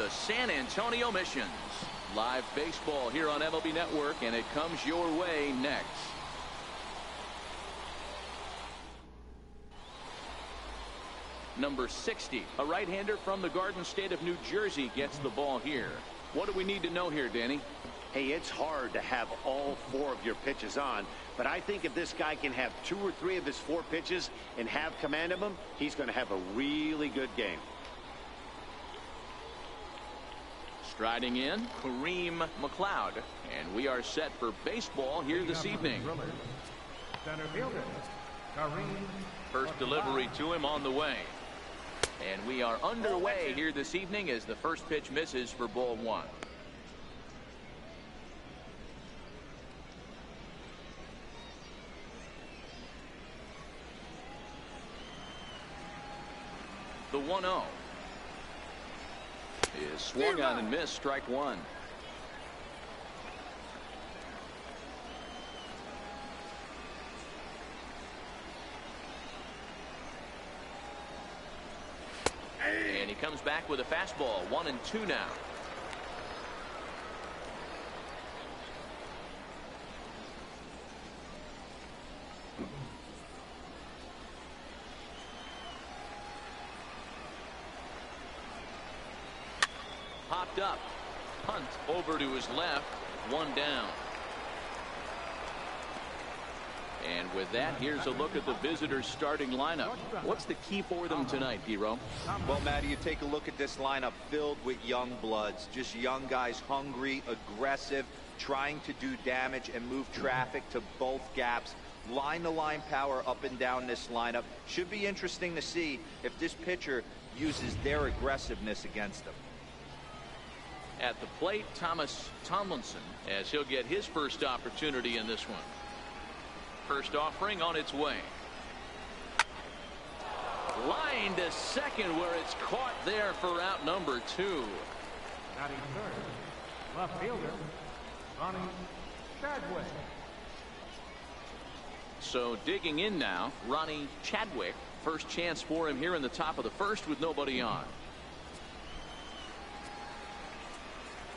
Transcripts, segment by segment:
the San Antonio Missions. Live baseball here on MLB Network, and it comes your way next. Number 60, a right-hander from the Garden State of New Jersey, gets the ball here. What do we need to know here, Danny? Hey, it's hard to have all 4 of your pitches on, but I think if this guy can have 2 or 3 of his 4 pitches and have command of them, he's going to have a really good game. Striding in, Kareem McLeod, and we are set for baseball here this evening. Center fielder, Kareem. First delivery to him on the way. And we are underway here this evening as the first pitch misses for ball 1. The 1-0 is swung on and missed, strike 1. And he comes back with a fastball. 1-2 now. Popped up. Punt over to his left. 1 down. And with that, here's a look at the visitors' starting lineup. What's the key for them tonight, Hero? Well, Matty, you take a look at this lineup filled with young bloods. Just young guys, hungry, aggressive, trying to do damage and move traffic to both gaps. Line-to-line power up and down this lineup. Should be interesting to see if this pitcher uses their aggressiveness against them. At the plate, Thomas Tomlinson, as he'll get his first opportunity in this one. First offering on its way. Line to second, where it's caught there for out number 2. Batting third, left fielder, Ronnie Chadwick. So digging in now, Ronnie Chadwick. First chance for him here in the top of the first with nobody on.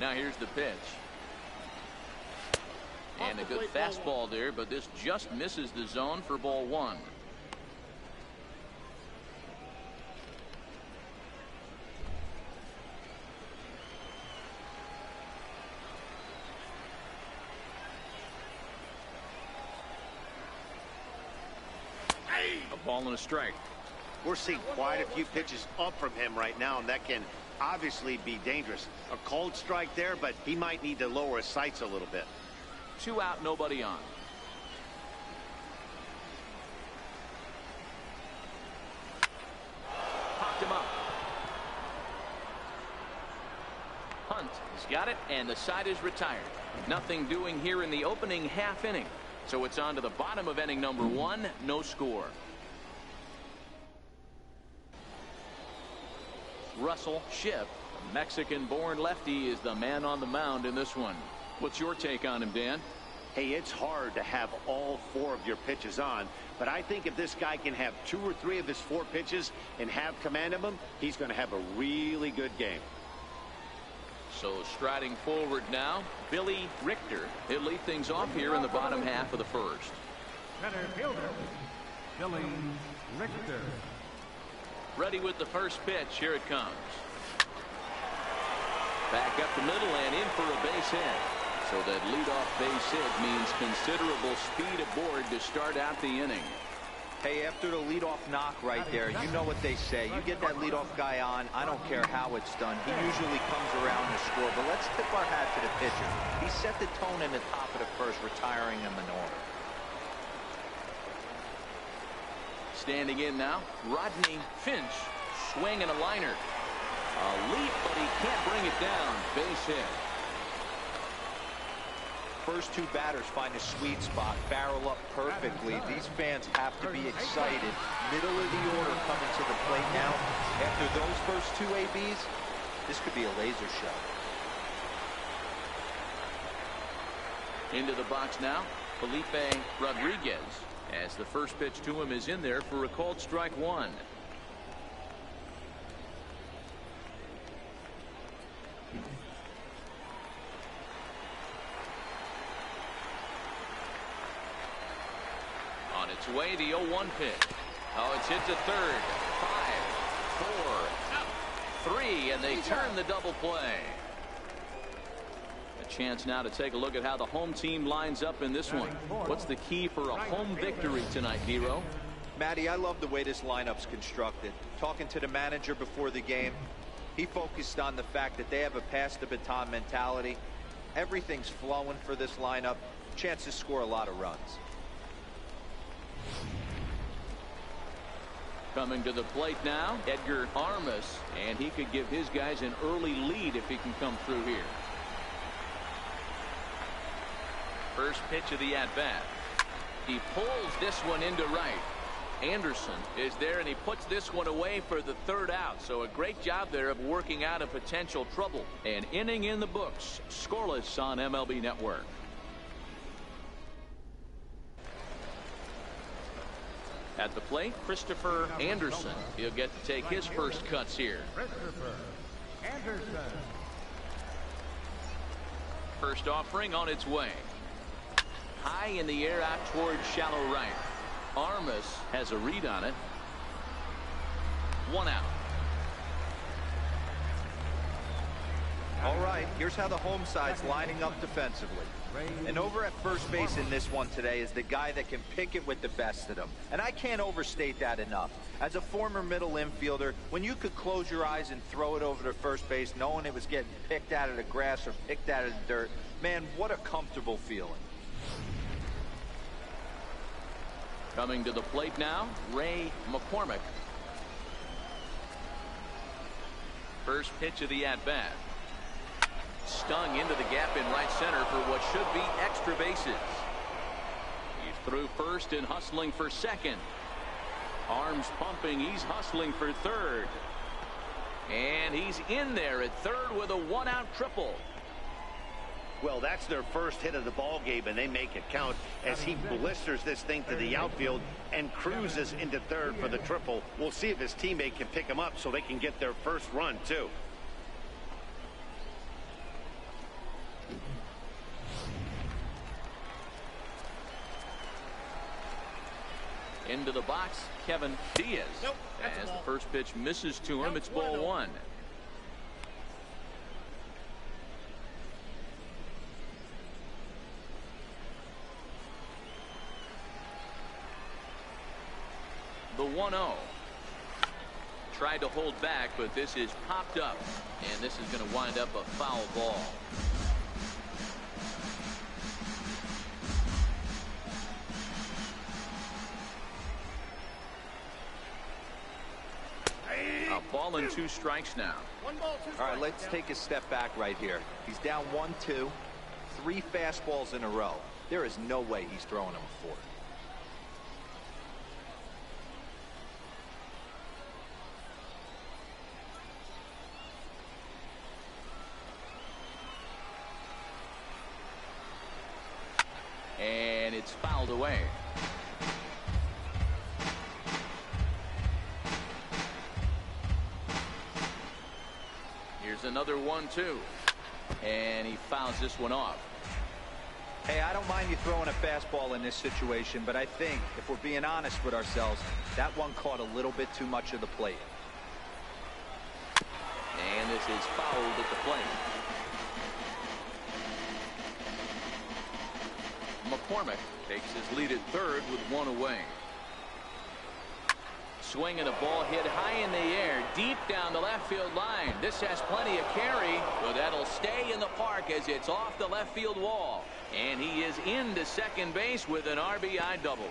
Now here's the pitch. And a good fastball there, but this just misses the zone for ball 1. A ball and a strike. We're seeing quite a few pitches up from him right now, and that can obviously be dangerous. A cold strike there, but he might need to lower his sights a little bit. 2 out, nobody on. Popped him up. Hunt has got it, and the side is retired. Nothing doing here in the opening half inning. So it's on to the bottom of inning number 1. No score. Russell Shipp, a Mexican-born lefty, is the man on the mound in this one. What's your take on him, Dan? Hey, it's hard to have all 4 of your pitches on, but I think if this guy can have 2 or 3 of his 4 pitches and have command of them, he's going to have a really good game. So striding forward now, Billy Richter. He'll lead things off here in the bottom half of the first. Center fielder, Billy Richter. Ready with the first pitch. Here it comes. Back up the middle and in for a base hit. So that leadoff base hit means considerable speed aboard to start out the inning. Hey, after the leadoff knock right there, you know what they say. You get that leadoff guy on, I don't care how it's done. He usually comes around to score. But let's tip our hat to the pitcher. He set the tone in the top of the first, retiring him in order. Standing in now, Rodney Finch. Swing and a liner. A leap, but he can't bring it down. Base hit. First 2 batters find a sweet spot, barrel up perfectly. These fans have to be excited. Middle of the order coming to the plate now. After those first 2 ABs, this could be a laser show. Into the box now, Felipe Rodriguez, as the first pitch to him is in there for a called strike 1. its way, the 0-1 pitch. Oh, it's hit to third. 5, 4, 3, and they turn the double play. A chance now to take a look at how the home team lines up in this one. What's the key for a home victory tonight, Hero? Matty, I love the way this lineup's constructed. Talking to the manager before the game, he focused on the fact that they have a pass the baton mentality. Everything's flowing for this lineup. Chance to score a lot of runs. Coming to the plate now, Edgar Armas, and he could give his guys an early lead if he can come through here. First pitch of the at-bat. He pulls this one into right. Anderson is there, and he puts this one away for the third out. So a great job there of working out a potential trouble. An inning in the books, scoreless on MLB Network. At the plate, Christopher Anderson. He'll get to take his first cuts here. Christopher Anderson. First offering on its way. High in the air out towards shallow right. Armas has a read on it. 1 out. All right, here's how the home side's lining up defensively. And over at first base in this one today is the guy that can pick it with the best of them. And I can't overstate that enough. As a former middle infielder, when you could close your eyes and throw it over to first base knowing it was getting picked out of the grass or picked out of the dirt, man, what a comfortable feeling. Coming to the plate now, Ray McCormick. First pitch of the at-bat. Stung into the gap in right center for what should be extra bases. He's through first and hustling for second. Arms pumping. He's hustling for third. And he's in there at third with a 1-out triple. Well, that's their first hit of the ball game, and they make it count as he blisters this thing to the outfield and cruises into third for the triple. We'll see if his teammate can pick him up so they can get their first run, too. Into the box, Kevin Diaz. As the first pitch misses to him, it's ball 1. The 1-0. Tried to hold back, but this is popped up, and this is going to wind up a foul ball. A ball and 2 strikes now. All right, let's take a step back right here. He's down 1-2, 3 fastballs in a row. There is no way he's throwing him a 4. And it's fouled away. Here's another 1-2. And he fouls this one off. Hey, I don't mind you throwing a fastball in this situation, but I think, if we're being honest with ourselves, that one caught a little bit too much of the plate. And this is fouled at the plate. McCormick takes his lead at third with 1 away. Swinging a ball hit high in the air, deep down the left field line. This has plenty of carry, but that'll stay in the park as it's off the left field wall. And he is into second base with an RBI double.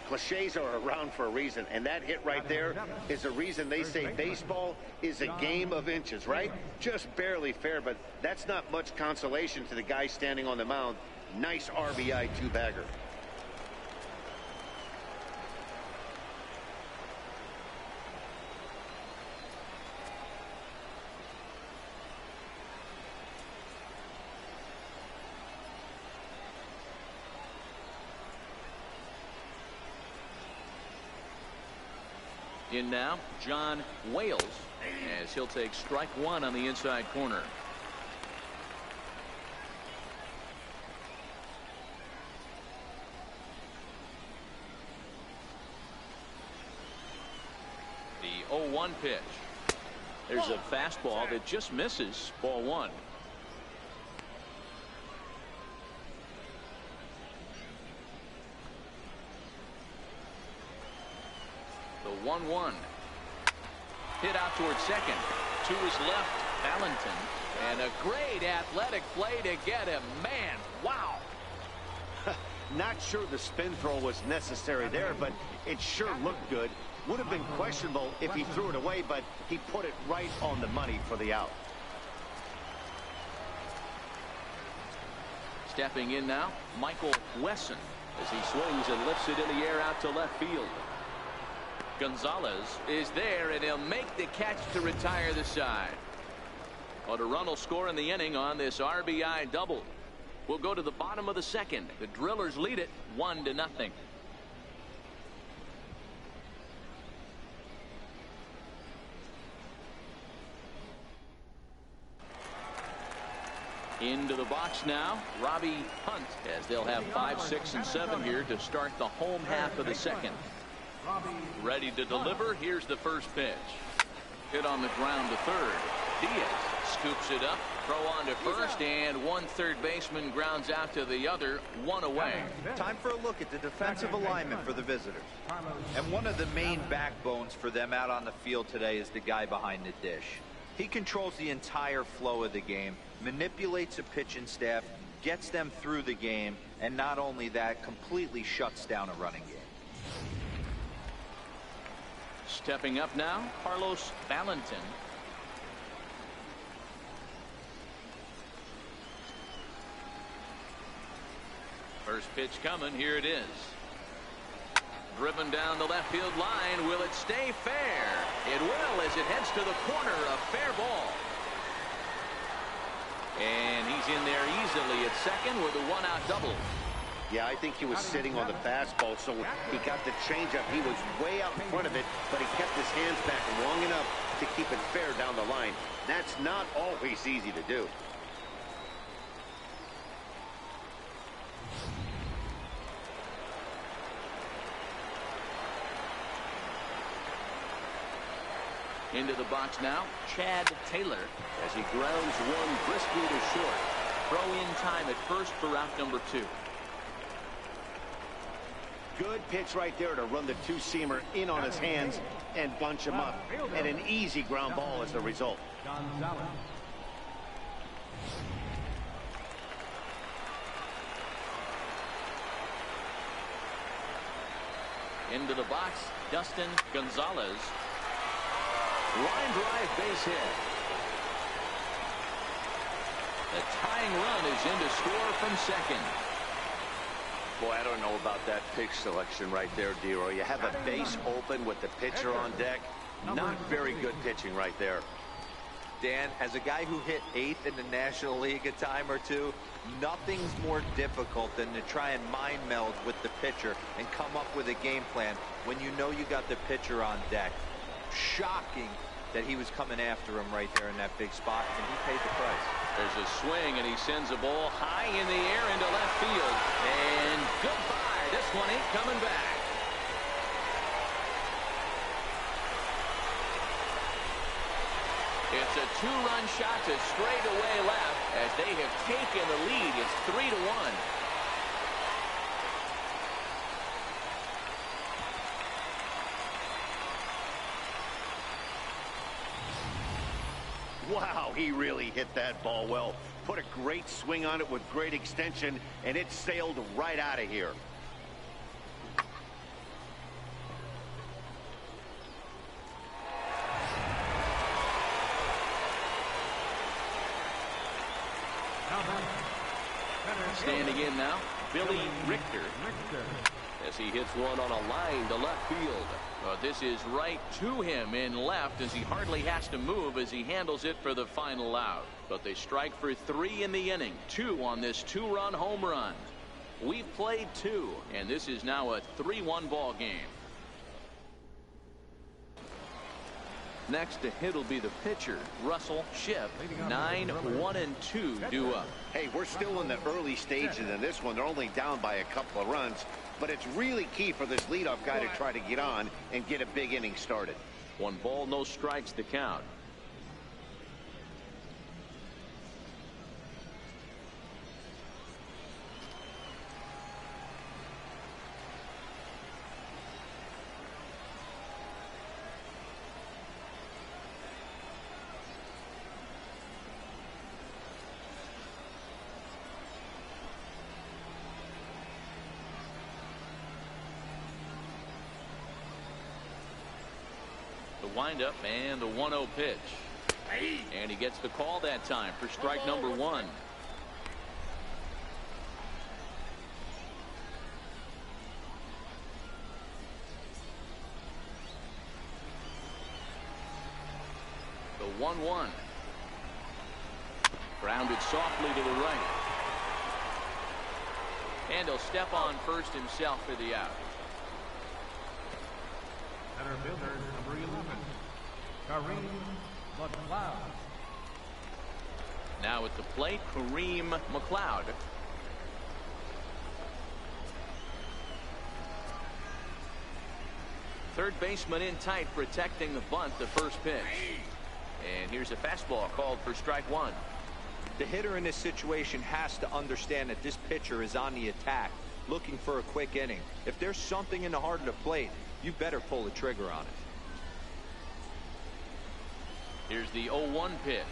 Cliches are around for a reason, and that hit right there is the reason they say baseball is a game of inches, right? Just barely fair, but that's not much consolation to the guy standing on the mound. Nice RBI 2-bagger. In now, John Wales, as he'll take strike 1 on the inside corner. 1 pitch. There's a fastball that just misses. Ball 1. The 1-1. Hit out towards second. To his left, Valentin. And a great athletic play to get him. Man, wow. Not sure the spin throw was necessary there, but it sure looked good. Would have been questionable if he threw it away, but he put it right on the money for the out. Stepping in now, Michael Wesson, as he swings and lifts it in the air out to left field. Gonzalez is there, and he'll make the catch to retire the side. But a run will score in the inning on this RBI double. We'll go to the bottom of the second. The Drillers lead it 1-0. Into the box now, Robbie Hunt, as they'll have 5, 6, and 7 here to start the home half of the second. Ready to deliver. Here's the first pitch. Hit on the ground to third. Diaz scoops it up, throw on to first, and one third baseman grounds out to the other, 1 away. Time for a look at the defensive alignment for the visitors. And one of the main backbones for them out on the field today is the guy behind the dish. He controls the entire flow of the game, manipulates the pitching staff, gets them through the game, and not only that, completely shuts down a running game. Stepping up now, Carlos Valentin. First pitch coming. Here it is. Driven down the left field line. Will it stay fair? It will, as it heads to the corner. A fair ball. And he's in there easily at second with a 1-out double. Yeah, I think he was sitting on the fastball, so he got the changeup. He was way out in front of it, but he kept his hands back long enough to keep it fair down the line. That's not always easy to do. Into the box now, Chad Taylor, as he grounds one briskly to short. Throw in time at first for out number 2. Good pitch right there to run the two-seamer in on his hands and bunch him up. And an easy ground ball as the result. Into the box, Dustin Gonzalez. Line drive base hit. The tying run is in to score from second. Boy, I don't know about that pitch selection right there, Dero. You have a base open with the pitcher on deck. Not very good pitching right there. Dan, as a guy who hit 8th in the National League a time or two, nothing's more difficult than to try and mind meld with the pitcher and come up with a game plan when you know you got the pitcher on deck. Shocking that he was coming after him right there in that big spot, and he paid the price. There's a swing, and he sends a ball high in the air into left field. And goodbye. This one ain't coming back. It's a 2-run shot to straightaway left as they have taken the lead. It's 3-1. Wow, he really hit that ball well. Put a great swing on it with great extension, and it sailed right out of here. Standing in now, Billy Richter, as he hits one on a line to left field. This is right to him in left, as he hardly has to move as he handles it for the final out. But they strike for 3 in the inning, 2 on this 2-run home run. We've played 2, and this is now a 3-1 ball game. Next to hit will be the pitcher, Russell Schiff. 9-1-2 due up. Hey, we're still in the early stages in this one. They're only down by a couple of runs, but it's really key for this leadoff guy to try to get on and get a big inning started. 1 ball, no strikes to count. Windup and the 1-0 pitch, and he gets the call that time for strike number 1. The 1-1 grounded softly to the right, and he'll step on first himself for the out. Center fielder, number 11, Kareem McLeod. Now at the plate, Kareem McLeod. Third baseman in tight, protecting the bunt, the first pitch. And here's a fastball called for strike 1. The hitter in this situation has to understand that this pitcher is on the attack, looking for a quick inning. If there's something in the heart of the plate, you better pull the trigger on it. Here's the 0-1 pitch.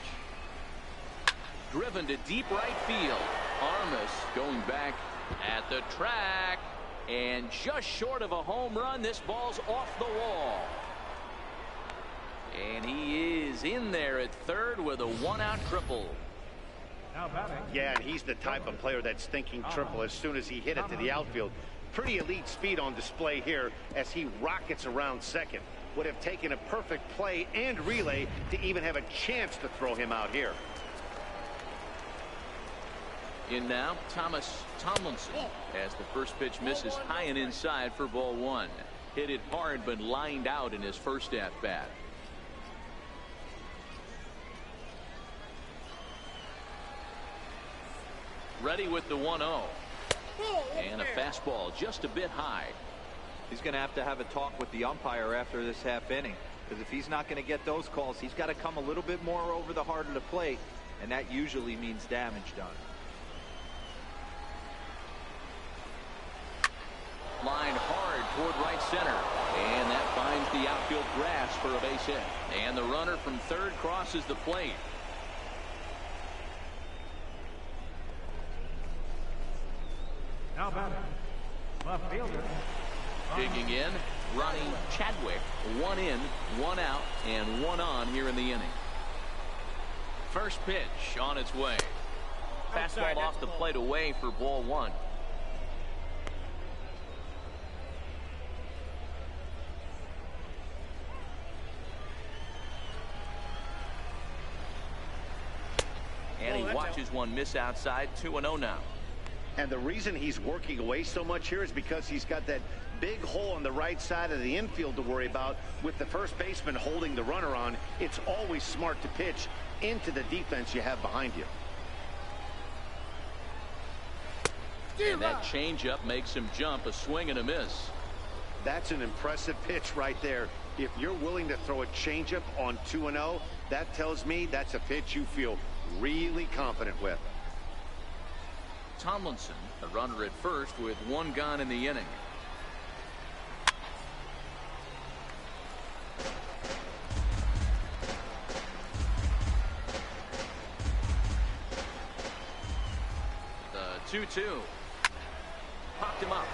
Driven to deep right field. Armas going back at the track. And just short of a home run, this ball's off the wall. And he is in there at third with a 1-out triple. Yeah, and he's the type of player that's thinking triple as soon as he hit it to the outfield. Pretty elite speed on display here as he rockets around second. Would have taken a perfect play and relay to even have a chance to throw him out here. In now, Thomas Tomlinson, as the first pitch misses high and inside for ball 1. Hit it hard but lined out in his first at bat. Ready with the 1-0. And a fastball just a bit high. He's going to have a talk with the umpire after this half inning, because if he's not going to get those calls, he's got to come a little bit more over the heart of the plate, and that usually means damage done. Line hard toward right center, and that finds the outfield grass for a base hit. And the runner from third crosses the plate. Now batting, left fielder. Digging in, Ronnie Chadwick. 1 in, 1 out, and 1 on here in the inning. First pitch on its way. Fastball off the plate away for ball 1. And he watches one miss outside. 2-0 now. And the reason he's working away so much here is because he's got that big hole on the right side of the infield to worry about. With the first baseman holding the runner on, it's always smart to pitch into the defense you have behind you. And that changeup makes him jump. A swing and a miss. That's an impressive pitch right there. If you're willing to throw a changeup on 2-0, that tells me that's a pitch you feel really confident with. Tomlinson, the runner at first with 1 gone in the inning. The 2-2. Popped him up.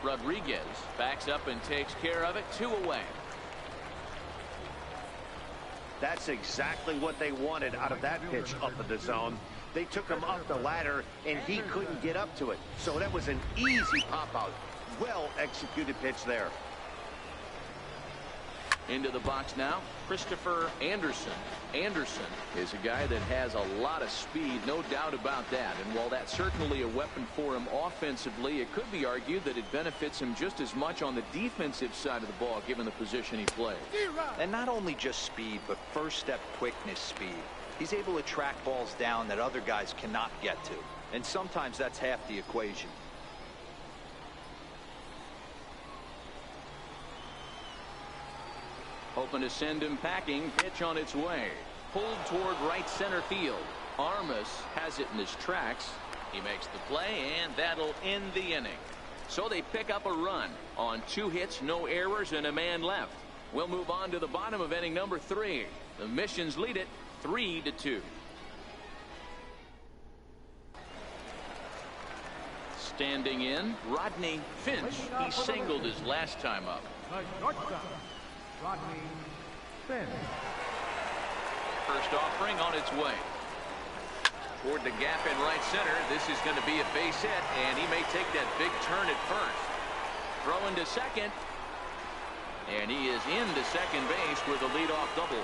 Rodriguez backs up and takes care of it. 2 away. That's exactly what they wanted out of that pitch up in the zone. They took him up the ladder, and he couldn't get up to it. So that was an easy pop-out. Well-executed pitch there. Into the box now, Christopher Anderson. Anderson is a guy that has a lot of speed, no doubt about that. And while that's certainly a weapon for him offensively, it could be argued that it benefits him just as much on the defensive side of the ball, given the position he plays. And not only just speed, but first-step quickness speed. He's able to track balls down that other guys cannot get to. And sometimes that's half the equation. Hoping to send him packing. Pitch on its way. Pulled toward right center field. Armas has it in his tracks. He makes the play, and that'll end the inning. So they pick up a run on 2 hits, no errors, and a man left. We'll move on to the bottom of inning number 3. The Missions lead it 3-2. Standing in, Rodney Finch. He singled his last time up. The shortstop, Rodney Finch. First offering on its way. Toward the gap in right center. This is going to be a base hit, and he may take that big turn at first. Throwing to second. And he is into second base with a leadoff double.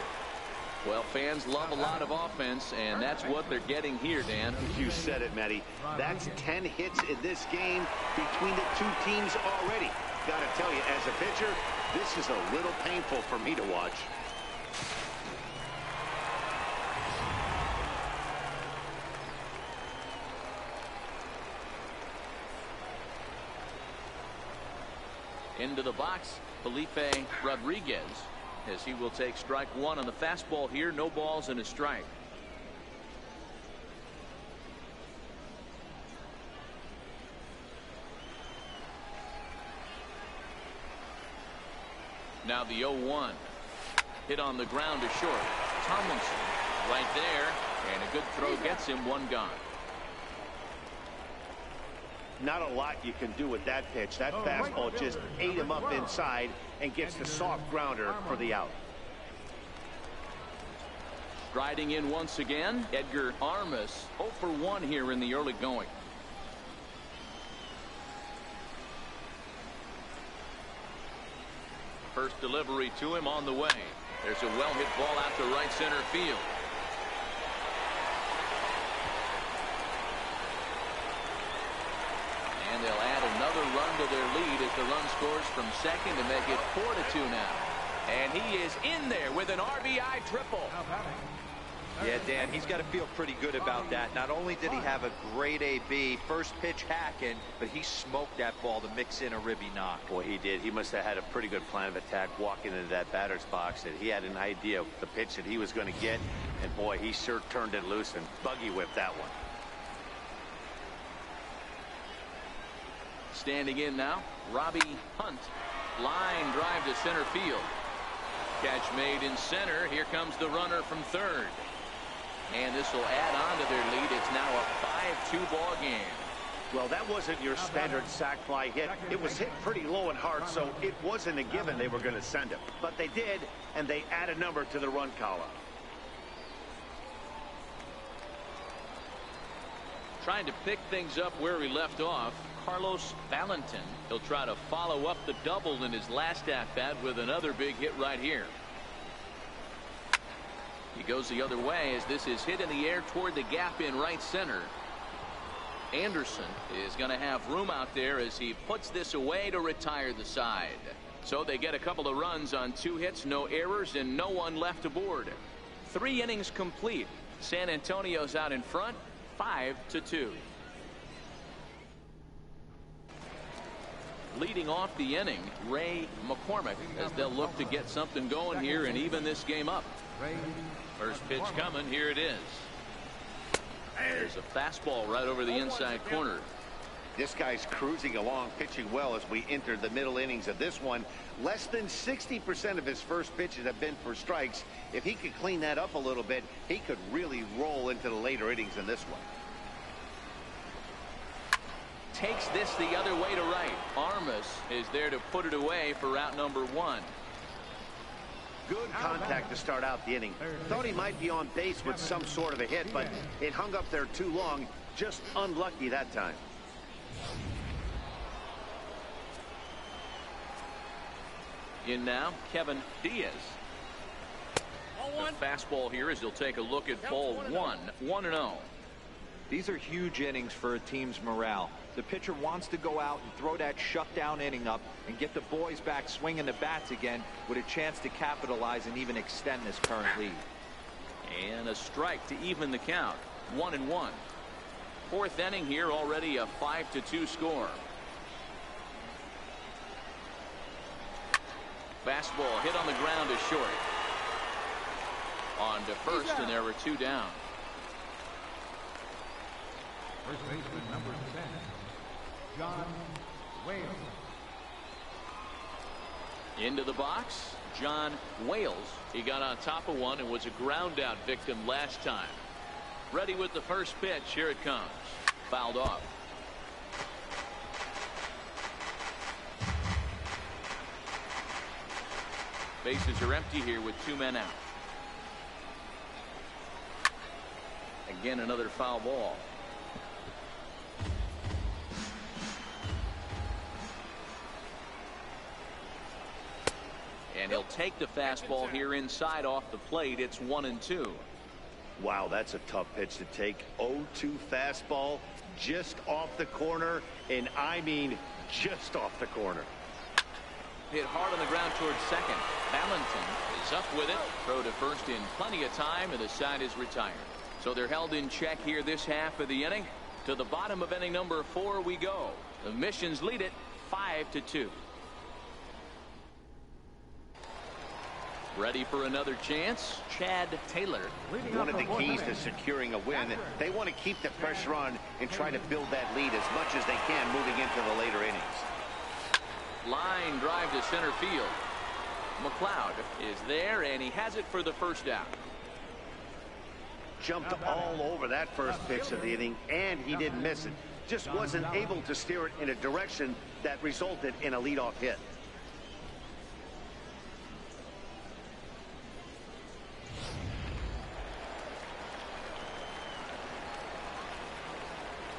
Well, fans love a lot of offense, and that's what they're getting here, Dan. You said it, Matty. That's 10 hits in this game between the 2 teams already. Got to tell you, as a pitcher, this is a little painful for me to watch. Into the box, Felipe Rodriguez, as he will take strike 1 on the fastball here. No balls and a strike. Now the 0-1. Hit on the ground to short. Tomlinson right there, and a good throw gets him 1 gone. Not a lot you can do with that pitch. That fastball just ate him up inside and gets the soft grounder for the out. Striding in once again, Edgar Armas, 0 for 1 here in the early going. First delivery to him on the way. There's a well-hit ball out to right center field. And they'll add another run to their lead as the run scores from second to make it 4-2 now. And he is in there with an RBI triple. Yeah, Dan, he's got to feel pretty good about that. Not only did he have a great AB, first pitch hacking, but he smoked that ball to mix in a ribby knock. Boy, he did. He must have had a pretty good plan of attack walking into that batter's box. That he had an idea of the pitch that he was going to get. And boy, he sure turned it loose and buggy whipped that one. Standing in now, Robbie Hunt. Line drive to center field. Catch made in center. Here comes the runner from third. And this will add on to their lead. It's now a 5-2 ball game. Well, that wasn't your standard sac fly hit. It was hit pretty low and hard, so it wasn't a given they were going to send him. But they did, and they add a number to the run column. Trying to pick things up where he left off, Carlos Valentin. He'll try to follow up the double in his last at-bat with another big hit right here. He goes the other way as this is hit in the air toward the gap in right center. Anderson is going to have room out there as he puts this away to retire the side. So they get a couple of runs on 2 hits, no errors, and no one left aboard. 3 innings complete. San Antonio's out in front, 5-2. Leading off the inning, Ray McCormick, as they'll look to get something going here and even this game up. First pitch coming. Here it is. There's a fastball right over the inside corner. This guy's cruising along, pitching well as we enter the middle innings of this one. Less than 60% of his first pitches have been for strikes. If he could clean that up a little bit, he could really roll into the later innings in this one. Takes this the other way to right. Armas is there to put it away for out number 1. Good contact to start out the inning. Thought he might be on base with some sort of a hit, but it hung up there too long. Just unlucky that time. In now, Kevin Diaz. The fastball here as he'll take a look at ball 1. 1-0. These are huge innings for a team's morale. The pitcher wants to go out and throw that shutdown inning up and get the boys back swinging the bats again with a chance to capitalize and even extend this current lead. And a strike to even the count. 1-1. 4th inning here, already a 5-2 score. Fastball hit on the ground is short. On to first, and there were 2 down. First baseman number 10, John Wales. Into the box, John Wales. He got on top of one and was a ground out victim last time. Ready with the first pitch. Here it comes. Fouled off. Bases are empty here with 2 men out. Again, another foul ball. And he'll take the fastball here inside off the plate. It's 1-2. Wow, that's a tough pitch to take. 0-2 fastball just off the corner, and I mean just off the corner. Hit hard on the ground towards second. Valentin is up with it. Throw to first in plenty of time, and the side is retired. So they're held in check here this half of the inning. To the bottom of inning number 4 we go. The Missions lead it 5-2. Ready for another chance? Chad Taylor. One of the keys to securing a win, they want to keep the pressure on and try to build that lead as much as they can moving into the later innings. Line drive to center field. McLeod is there, and he has it for the first out. Jumped all over that first pitch of the inning, and he didn't miss it. Just wasn't able to steer it in a direction that resulted in a leadoff hit.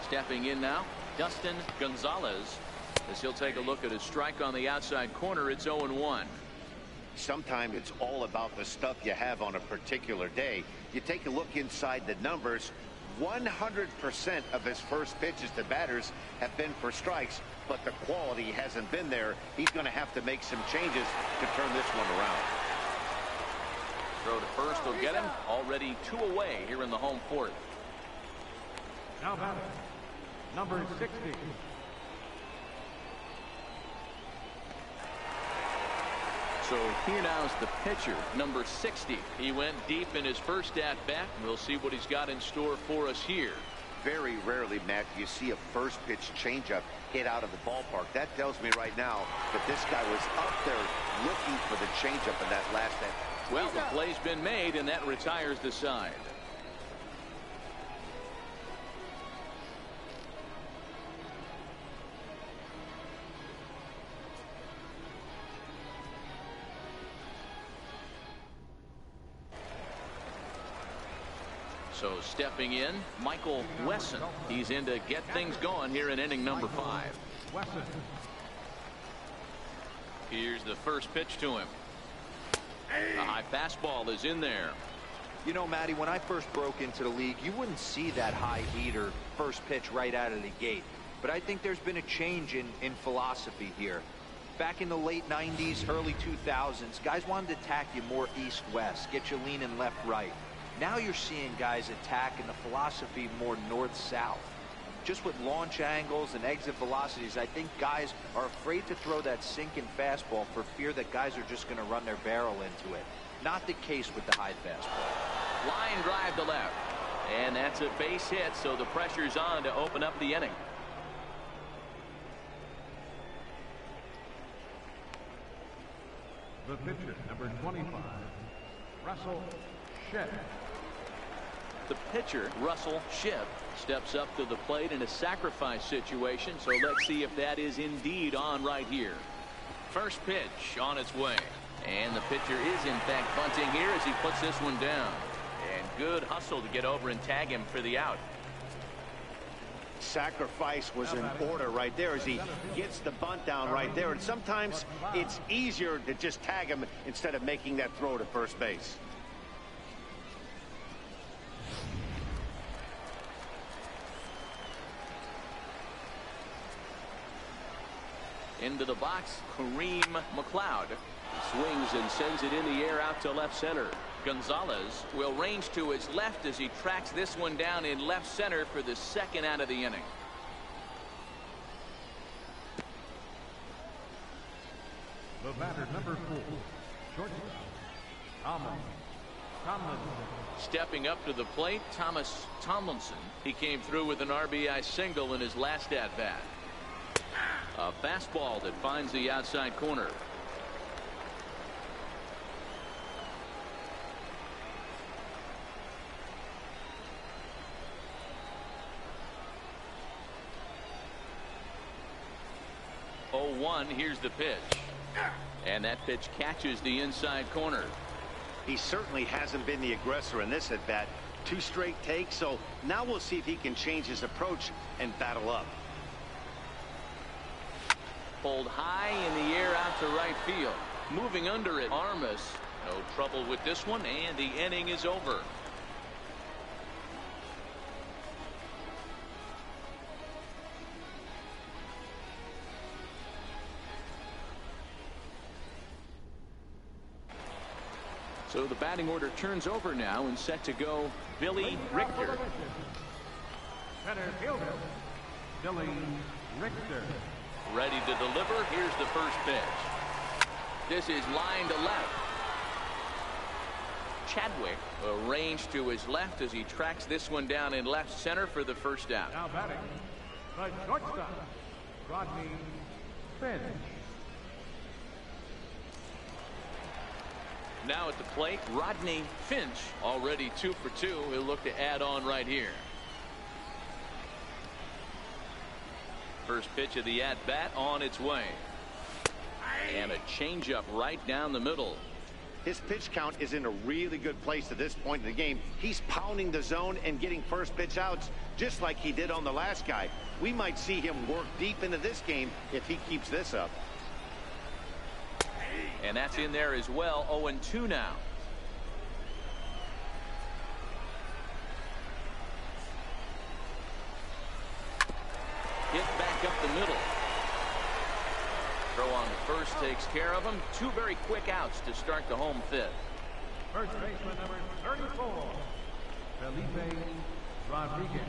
Stepping in now, Dustin Gonzalez, as he'll take a look at his strike on the outside corner. It's 0-1. Sometimes it's all about the stuff you have on a particular day. You take a look inside the numbers. 100% of his first pitches to batters have been for strikes, but the quality hasn't been there. He's going to have to make some changes to turn this one around. Throw to first will get him. Already 2 away here in the home fourth. Now batting, number 60. So here now is the pitcher, number 60. He went deep in his first at-bat. We'll see what he's got in store for us here. Very rarely, Matt, do you see a first pitch changeup hit out of the ballpark. That tells me right now that this guy was up there looking for the changeup in that last at. Well, the play's been made, and that retires the side. So stepping in, Michael Wesson. He's in to get things going here in inning number 5. Here's the first pitch to him. A high fastball is in there. You know, Matty, when I first broke into the league, you wouldn't see that high heater first pitch right out of the gate. But I think there's been a change in philosophy here. Back in the late 90s, early 2000s, guys wanted to attack you more east-west, get you leaning left-right. Now you're seeing guys attack in the philosophy more north-south. Just with launch angles and exit velocities, I think guys are afraid to throw that sinking fastball for fear that guys are just going to run their barrel into it. Not the case with the high fastball. Line drive to left. And that's a base hit, so the pressure's on to open up the inning. The pitcher, number 25, Russell Shedd. The pitcher, Russell Shedd, steps up to the plate in a sacrifice situation, so let's see if that is indeed on right here. First pitch on its way. And the pitcher is, in fact, bunting here as he puts this one down. And good hustle to get over and tag him for the out. Sacrifice was in order right there as he gets the bunt down right there. And sometimes it's easier to just tag him instead of making that throw to first base. Into the box, Kareem McLeod. He swings and sends it in the air out to left center. Gonzalez will range to his left as he tracks this one down in left center for the second out of the inning. The batter number 4, shortstop, Tomlinson. Stepping up to the plate, Thomas Tomlinson. He came through with an RBI single in his last at-bat. A fastball that finds the outside corner. Oh, 1, here's the pitch. And that pitch catches the inside corner. He certainly hasn't been the aggressor in this at-bat. 2 straight takes, so now we'll see if he can change his approach and battle up. Pulled high in the air out to right field. Moving under it, Armas. No trouble with this one, and the inning is over. So the batting order turns over now and set to go Billy Richter. Center fielder, Billy Richter. Ready to deliver. Here's the first pitch. This is line to left. Chadwick arranged to his left as he tracks this one down in left center for the first out. Now batting, the shortstop, Rodney Finch. Now at the plate, Rodney Finch, already 2 for 2. He'll look to add on right here. First pitch of the at-bat on its way. And a changeup right down the middle. His pitch count is in a really good place at this point in the game. He's pounding the zone and getting first pitch outs just like he did on the last guy. We might see him work deep into this game if he keeps this up. And that's in there as well. 0-2 now. Hit back up the middle. Throw on the first takes care of him. 2 very quick outs to start the home 5th. First baseman number 34, Felipe Rodriguez.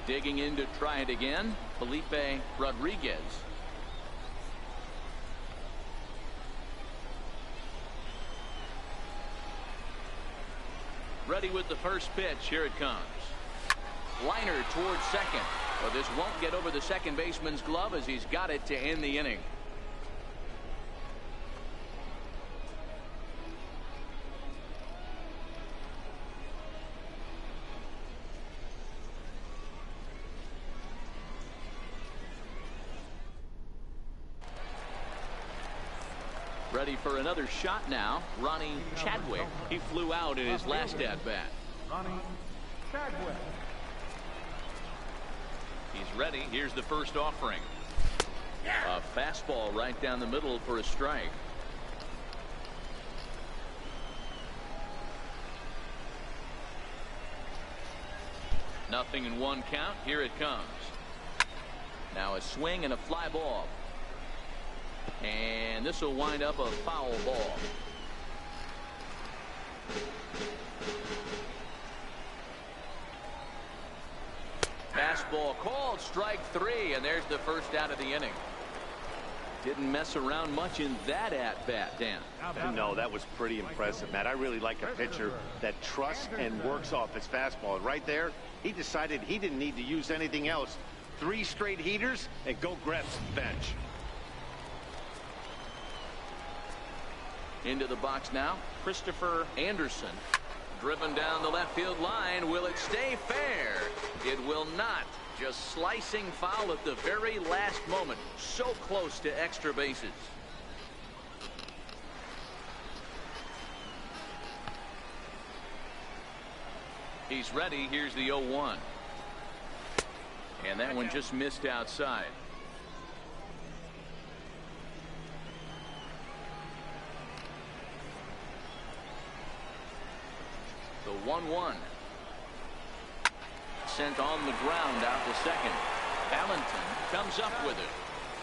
Digging in to try it again, Felipe Rodriguez. Ready with the first pitch. Here it comes. Liner towards second. Well, this won't get over the second baseman's glove as he's got it to end the inning. Ready for another shot now. Ronnie Chadwick. He flew out in his last at-bat. Ronnie Chadwick. He's ready. Here's the first offering. A fastball right down the middle for a strike. Nothing in 1 count. Here it comes. Now a swing and a fly ball. And this will wind up a foul ball. Fastball called, strike 3, and there's the first out of the inning. Didn't mess around much in that at-bat, Dan. No, that was pretty impressive, Matt. I really like a pitcher that trusts and works off his fastball. Right there, he decided he didn't need to use anything else. 3 straight heaters and go grab some bench. Into the box now, Christopher Anderson. Driven down the left field line. Will it stay fair? It will not. Just slicing foul at the very last moment. So close to extra bases. He's ready. Here's the 0-1. And that one just missed outside. The 1-1. Sent on the ground out to second. Valentin comes up with it.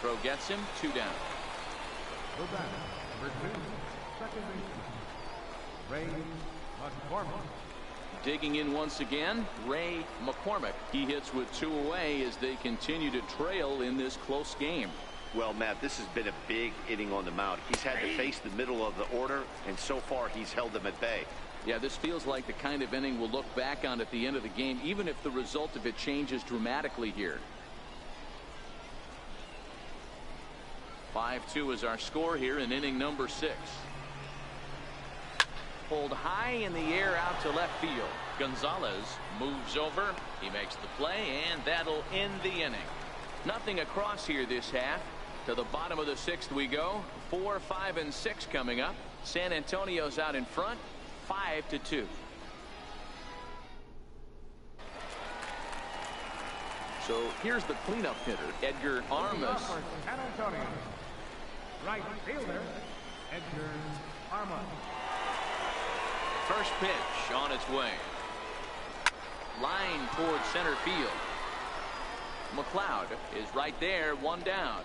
Throw gets him. 2 down. Go back. Number 2, second baseman, Ray McCormick. Digging in once again, Ray McCormick. He hits with 2 away as they continue to trail in this close game. Well, Matt, this has been a big inning on the mound. He's had to face the middle of the order, and so far he's held them at bay. Yeah, this feels like the kind of inning we'll look back on at the end of the game, even if the result of it changes dramatically here. 5-2 is our score here in inning number 6. Pulled high in the air out to left field. Gonzalez moves over. He makes the play, and that'll end the inning. Nothing across here this half. To the bottom of the 6th we go. 4, 5, and 6 coming up. San Antonio's out in front, 5-2. So here's the cleanup hitter, Edgar Armas. San Antonio. Right fielder, Edgar Armas. First pitch on its way. Line towards center field. McLeod is right there, one down.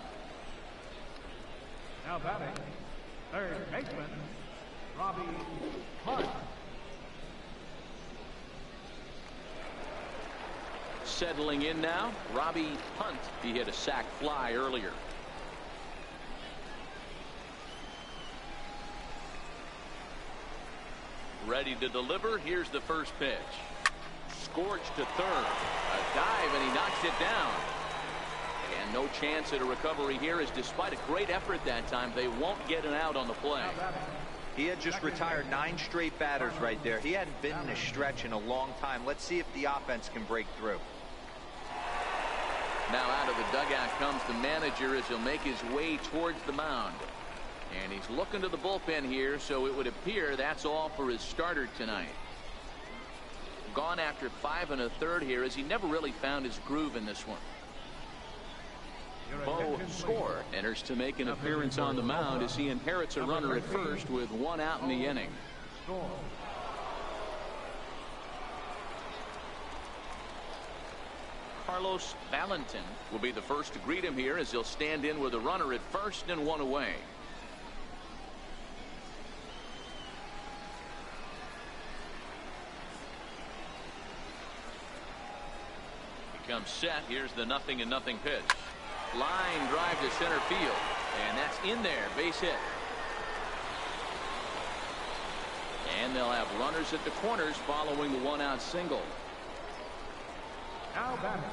Now batting, third baseman, Robbie Hunt. Settling in now, Robbie Hunt. He hit a sac fly earlier. Ready to deliver. Here's the first pitch. Scorched to third. A dive, and he knocks it down. And no chance at a recovery here, as despite a great effort that time, they won't get an out on the play. He had just retired 9 straight batters right there. He hadn't been in a stretch in a long time. Let's see if the offense can break through. Now out of the dugout comes the manager as he'll make his way towards the mound. And he's looking to the bullpen here, so it would appear that's all for his starter tonight. Gone after 5 1/3 here, as he never really found his groove in this one. Bo Score enters to make an appearance on the mound as he inherits a runner at first with 1 out in the inning. Carlos Valentin will be the first to greet him here, as he'll stand in with a runner at first and 1 away. He comes set. Here's the 0-0 pitch. Line drive to center field, and that's in there, base hit. And they'll have runners at the corners following the 1-out single. Now batting,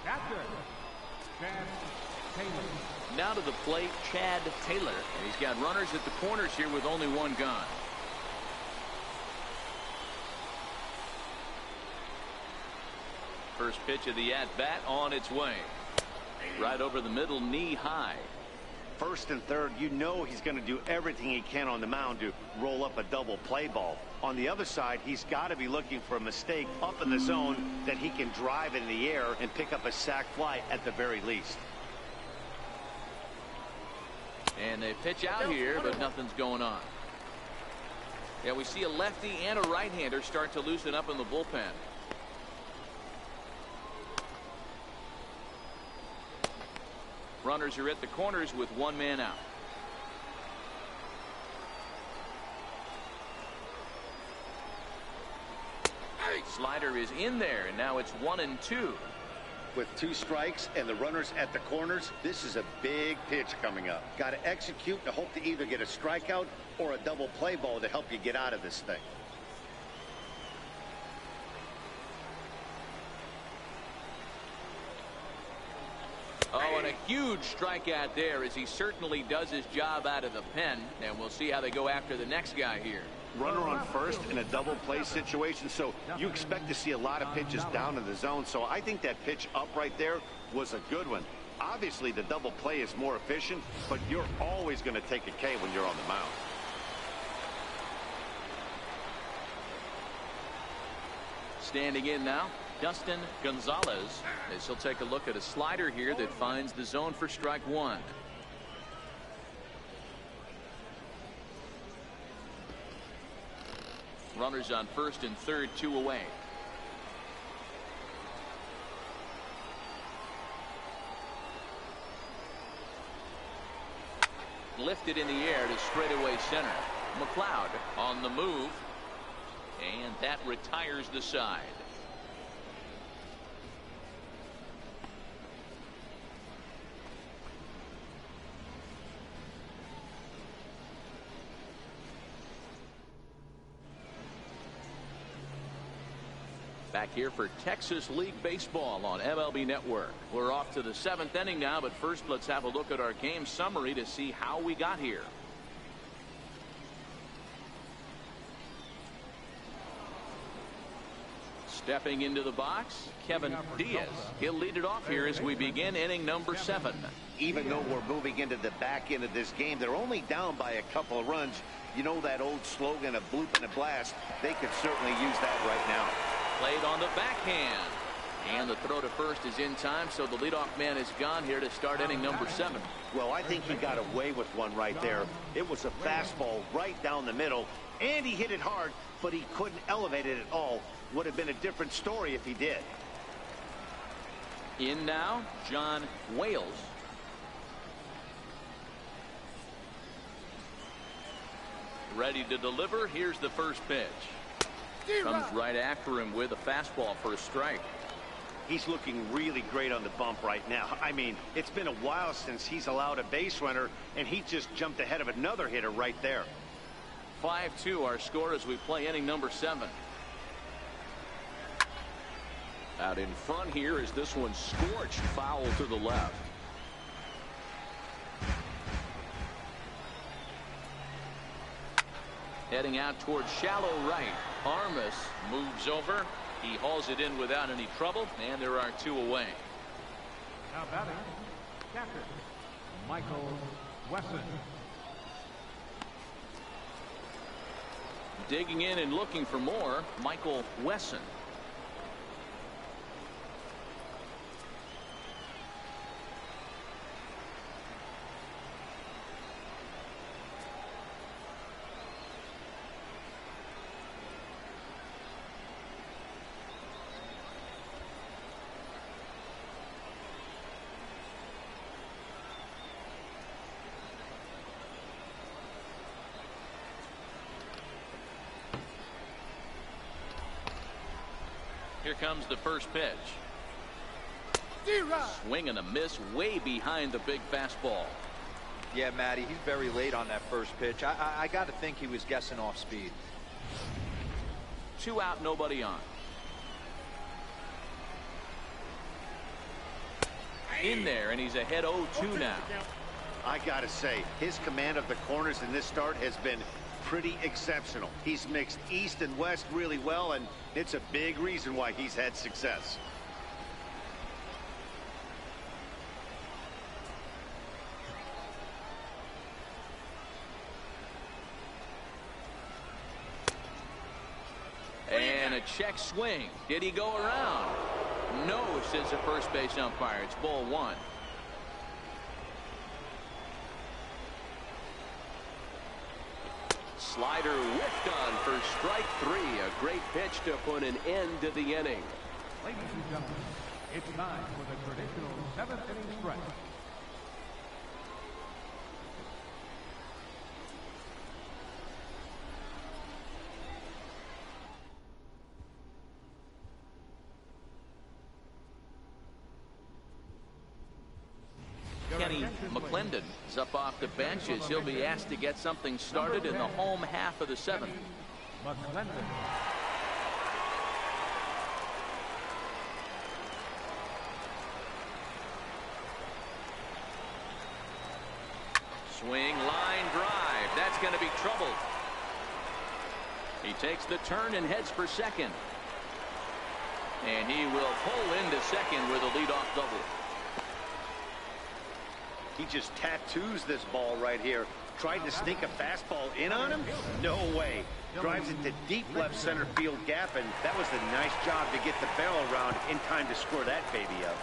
catcher, Chad Taylor. Now to the plate, Chad Taylor, and he's got runners at the corners here with only 1 gone. First pitch of the at-bat on its way. Right over the middle, knee high. First and third, you know he's going to do everything he can on the mound to roll up a double play ball. On the other side, he's got to be looking for a mistake up in the zone that he can drive in the air and pick up a sac fly at the very least. And they pitch out here, but nothing's going on. Yeah, we see a lefty and a right-hander start to loosen up in the bullpen. Runners are at the corners with 1 man out. Slider is in there, and now it's 1-2. With 2 strikes and the runners at the corners, this is a big pitch coming up. Got to execute and hope to either get a strikeout or a double play ball to help you get out of this thing. Oh, and a huge strikeout there, as he certainly does his job out of the pen. And we'll see how they go after the next guy here. Runner on first in a double play situation, so you expect to see a lot of pitches down in the zone. So I think that pitch up right there was a good one. Obviously, the double play is more efficient, but you're always going to take a K when you're on the mound. Standing in now, Dustin Gonzalez, as he'll take a look at a slider here that finds the zone for strike 1. Runners on first and third, 2 away. Lifted in the air to straightaway center. McLeod on the move, and that retires the side. Back here for Texas League Baseball on MLB Network. We're off to the 7th inning now, but first let's have a look at our game summary to see how we got here. Stepping into the box, Kevin Diaz. He'll lead it off here as we begin inning number 7. Even though we're moving into the back end of this game, they're only down by a couple of runs. You know that old slogan of bloop and a blast? They could certainly use that right now. Played on the backhand. And the throw to first is in time, so the leadoff man is gone here to start inning number 7. Well, I think he got away with one right there. It was a fastball right down the middle, and he hit it hard, but he couldn't elevate it at all. Would have been a different story if he did. In now, John Wales. Ready to deliver. Here's the first pitch. Comes right after him with a fastball for a strike. He's looking really great on the bump right now. I mean, it's been a while since he's allowed a base runner, and he just jumped ahead of another hitter right there. 5-2 our score as we play inning number 7. Out in front here is this one scorched foul to the left. Heading out towards shallow right. Armas moves over. He hauls it in without any trouble, and there are 2 away. Now batting, catcher, Michael Wesson. Digging in and looking for more, Michael Wesson. Here comes the first pitch. Swing and a miss way behind the big fastball. Yeah, Matty, he's very late on that first pitch. I got to think he was guessing off speed. 2 out, nobody on. In there, and he's ahead 0-2 now. I gotta say, his command of the corners in this start has been pretty exceptional. He's mixed east and west really well, and it's a big reason why he's had success. And a check swing. Did he go around? No, says the first base umpire. It's ball 1. Slider whiffed on for strike 3. A great pitch to put an end to the inning. Ladies and gentlemen, it's time for the traditional 7th inning stretch. Kenny McClendon is up off the bench as he'll be asked to get something started in the home half of the 7th. McClendon. Swing, line drive. That's going to be trouble. He takes the turn and heads for second. And he will pull into second with a leadoff double. He just tattoos this ball right here. Tried to sneak a fastball in on him? No way. Drives it to deep left center field gap, and that was a nice job to get the barrel around in time to score that baby up.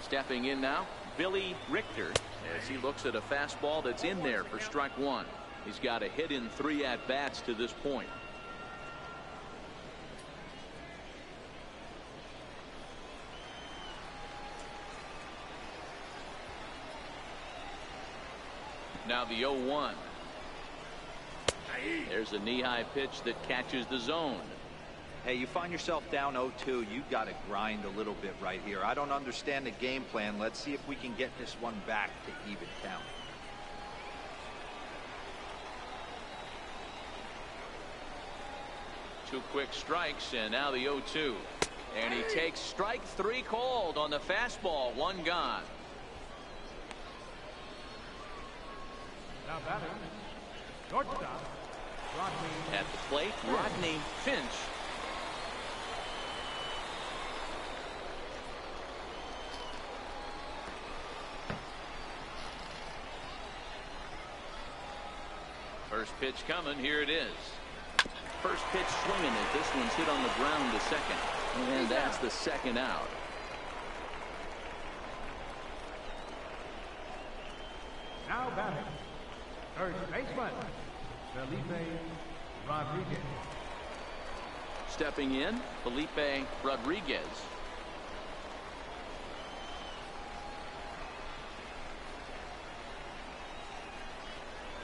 Stepping in now, Billy Richter, as he looks at a fastball that's in there for strike 1. He's got a hit in 3 at-bats to this point. Now the 0-1. There's a knee-high pitch that catches the zone. Hey, you find yourself down 0-2, you got to grind a little bit right here. I don't understand the game plan. Let's see if we can get this one back to even count. Two quick strikes, and now the 0-2. And he takes strike 3 called on the fastball. 1 gone. Now batting, shortstop, Rodney. At the plate, Rodney Finch. First pitch coming. Here it is. First pitch swinging as this one's hit on the ground to second. And that's the second out. Now batting, third baseman, Felipe Rodriguez. Stepping in, Felipe Rodriguez.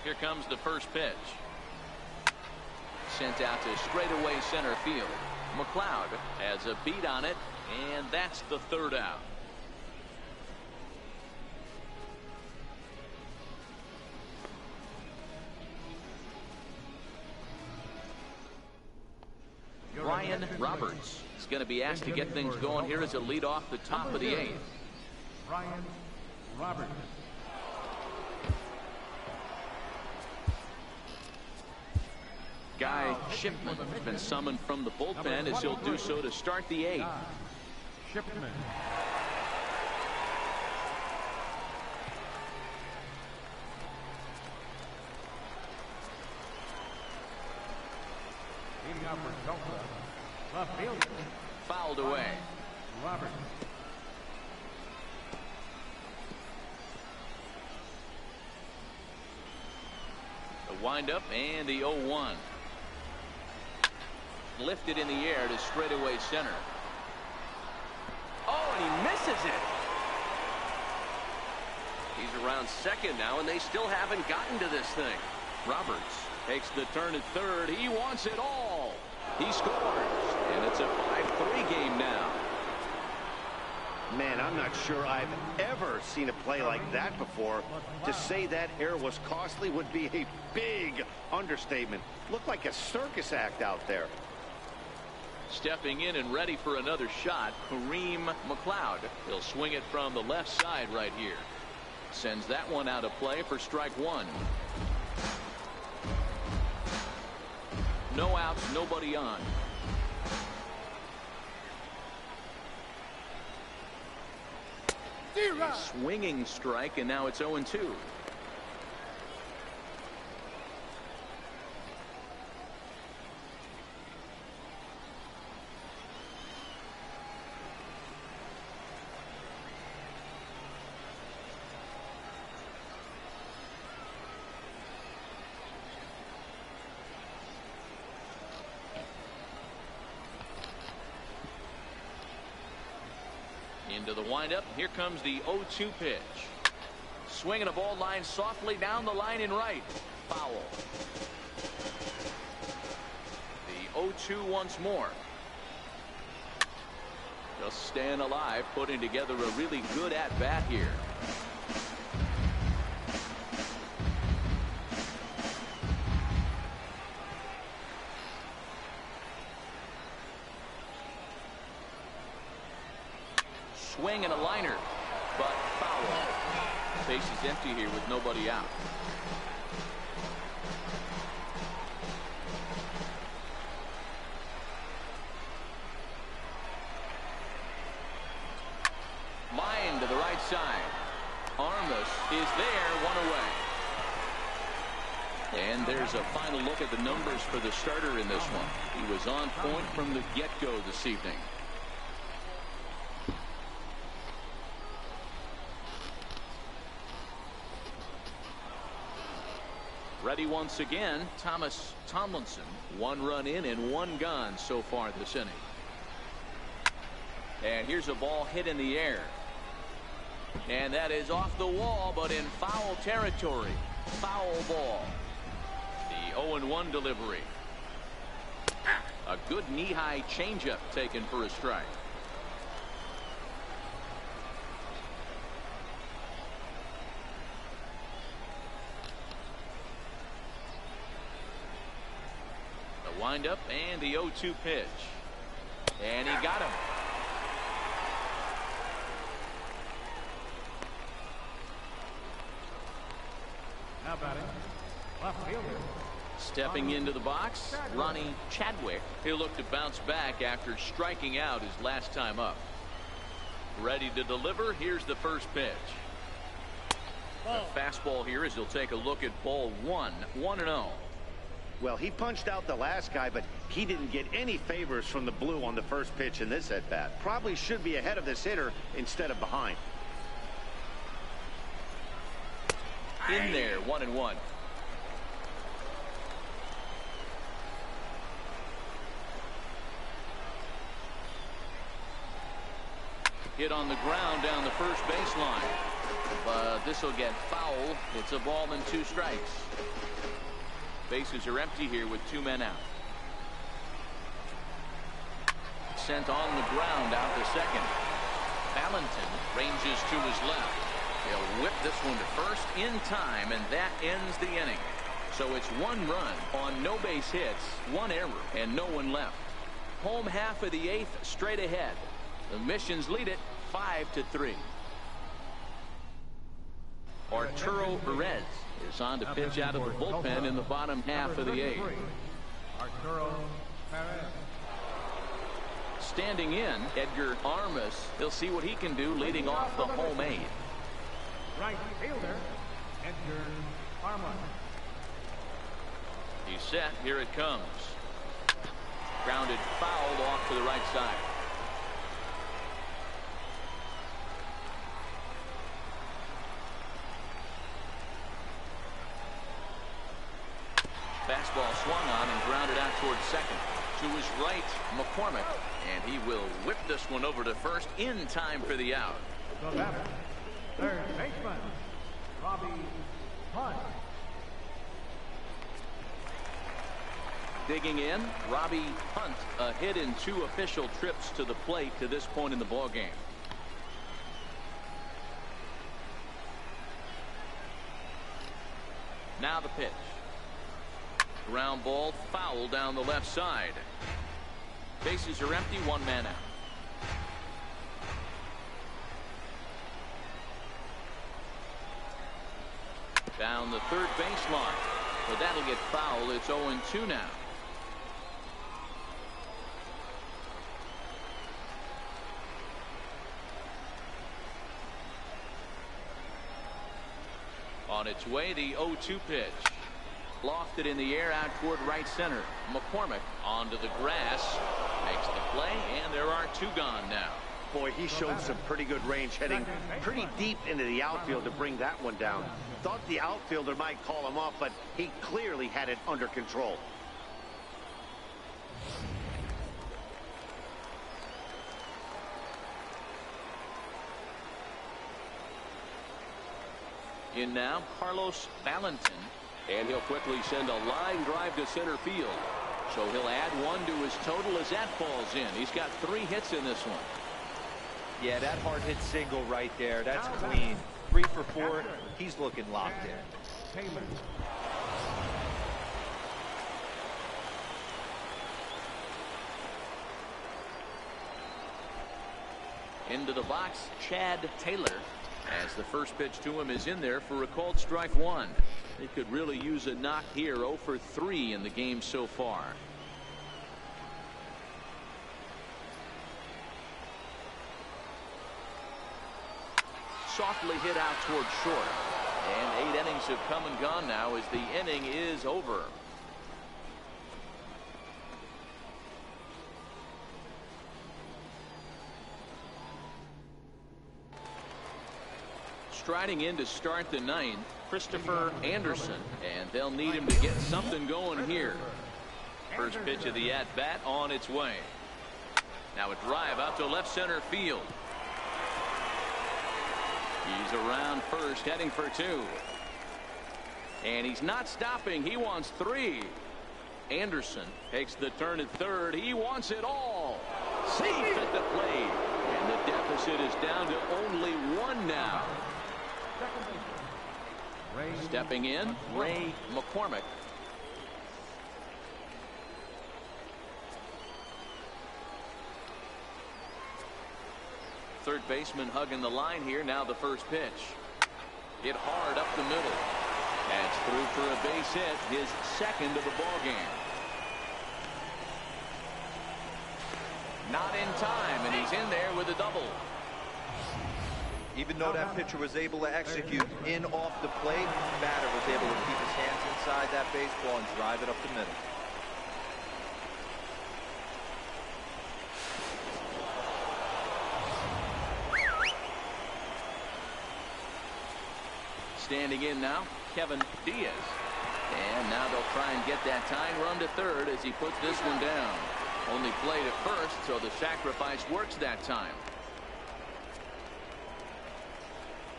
Here comes the first pitch. Sent out to straightaway center field. McLeod has a beat on it, and that's the third out. Ryan Roberts is going to be asked to get things going here as a lead off the top of the 8th. Ryan Roberts. Guy Shipman has been summoned from the bullpen as he'll do so to start the 8th. Shipman. Leading out for Tulsa, left fielder. Fouled away. Roberts. The windup and the 0-1. Lifted in the air to straightaway center. Oh, and he misses it. He's around second now, and they still haven't gotten to this thing. Roberts takes the turn at third. He wants it all. He scores, and it's a 5-3 game now. Man, I'm not sure I've ever seen a play like that before. To say that error was costly would be a big understatement. Looked like a circus act out there. Stepping in and ready for another shot, Kareem McLeod. He'll swing it from the left side right here. Sends that one out of play for strike 1. No outs, nobody on. A swinging strike, and now it's 0-2. Into the windup. Here comes the 0-2 pitch. Swinging a ball line softly down the line in right. Foul. The 0-2 once more. Just staying alive, putting together a really good at-bat here. Swing and a liner, but foul. Base is empty here with nobody out. Line to the right side. Armas is there, 1 away. And there's a final look at the numbers for the starter in this one. He was on point from the get-go this evening. Ready once again, Thomas Tomlinson. 1 run in and 1 gone so far this inning. And here's a ball hit in the air. And that is off the wall, but in foul territory. Foul ball. The 0-1 delivery. A good knee-high changeup taken for a strike. The windup and the 0-2 pitch. And he got him. Now batting, left fielder. Stepping into the box, Ronnie Chadwick. He'll look to bounce back after striking out his last time up. Ready to deliver. Here's the first pitch. A fastball here as he'll take a look at ball one. 1-0. Well, he punched out the last guy, but he didn't get any favors from the blue on the first pitch in this at-bat. Probably should be ahead of this hitter instead of behind. In there, 1-1. Hit on the ground down the first baseline. But this will get foul. It's a ball and 2 strikes. Bases are empty here with 2 men out. Sent on the ground out to second. Valentin ranges to his left. He'll whip this one to first in time, and that ends the inning. So it's 1 run on no base hits, 1 error, and no one left. Home half of the 8th straight ahead. The Missions lead it 5-3. Arturo Perez is on to pitch out of the bullpen in the bottom half of the 8th. Arturo Perez. Standing in, Edgar Armas. He'll see what he can do leading off the home 8th. Right fielder, Edgar Armas. He's set. Here it comes. Grounded foul off to the right side. Fastball swung on and grounded out towards second. To his right, McCormick. And he will whip this one over to first in time for the out. The batter, third baseman, Robbie Hunt. Digging in, Robbie Hunt, a hit in 2 official trips to the plate to this point in the ballgame. Now the pitch. Ground ball foul down the left side. Bases are empty, 1 man out. Down the third baseline. But that'll get foul. It's 0-2 now. On its way, the 0-2 pitch. Lofted in the air out toward right center. McCormick onto the grass. Makes the play, and there are 2 gone now. Boy, he showed some pretty good range, heading pretty deep into the outfield to bring that one down. Thought the outfielder might call him off, but he clearly had it under control. In now, Carlos Valentin. And he'll quickly send a line drive to center field. So he'll add 1 to his total as that falls in. He's got 3 hits in this one. Yeah, that hard hit single right there. That's clean. 3 for 4. He's looking locked in. Taylor. Into the box, Chad Taylor. As the first pitch to him is in there for a called strike 1. They could really use a knock here. 0 for 3 in the game so far. Softly hit out towards short. And 8 innings have come and gone now as the inning is over. Striding in to start the 9th, Christopher Anderson, and they'll need him to get something going here. First pitch of the at-bat on its way. Now a drive out to left center field. He's around first, heading for 2. And he's not stopping. He wants 3. Anderson takes the turn at third. He wants it all. Safe at the plate. And the deficit is down to only one now. Stepping in, Ray McCormick. Third baseman hugging the line here. Now the first pitch. Hit hard up the middle. That's through for a base hit, his second of the ball game. Not in time, and he's in there with a double. Even though that pitcher was able to execute in off the plate, the batter was able to keep his hands inside that baseball and drive it up the middle. Standing in now, Kevin Diaz. And now they'll try and get that tying run to third as he puts this one down. Only played at first, so the sacrifice works that time.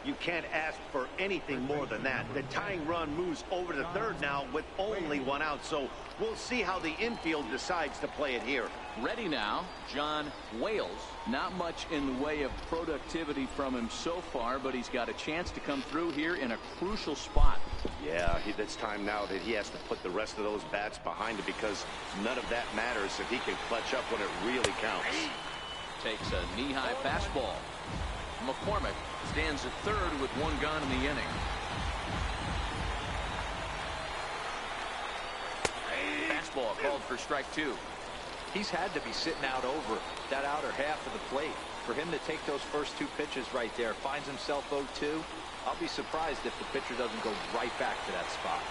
You can't ask for anything more than that. The tying run moves over to third now with only one out, so we'll see how the infield decides to play it here. Ready now, John Wales. Not much in the way of productivity from him so far, but he's got a chance to come through here in a crucial spot. Yeah, it's time now that he has to put the rest of those bats behind him, because none of that matters if he can clutch up when it really counts. Takes a knee-high fastball. McCormick stands at third with one gone in the inning. Fastball called for strike two. He's had to be sitting out over that outer half of the plate. For him to take those first two pitches right there, finds himself 0-2. I'll be surprised if the pitcher doesn't go right back to that spot.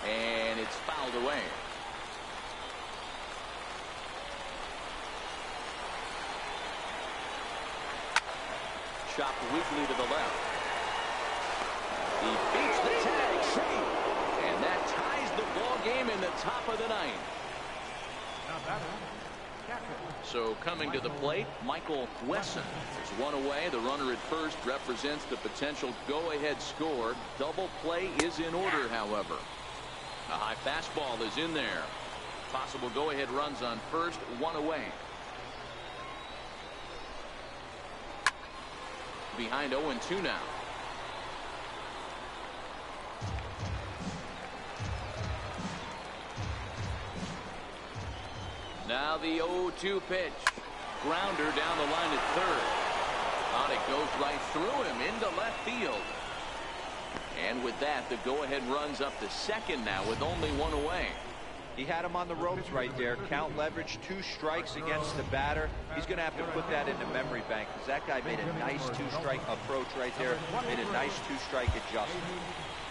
And it's fouled away. Chopped weakly to the left. He beats the tag, safe, and that ties the ball game in the top of the ninth. So coming to the plate, Michael Wesson. There's one away. The runner at first represents the potential go-ahead score. Double play is in order, however. A high fastball is in there. Possible go-ahead runs on first, one away. Behind 0-2 now. Now the 0-2 pitch. Grounder down the line at third. On it goes right through him into left field. And with that, the go-ahead runs up to second now with only one away. He had him on the ropes right there. Count leverage, 2 strikes against the batter. He's going to have to put that in the memory bank, because that guy made a nice 2-strike approach right there. Made a nice 2-strike adjustment.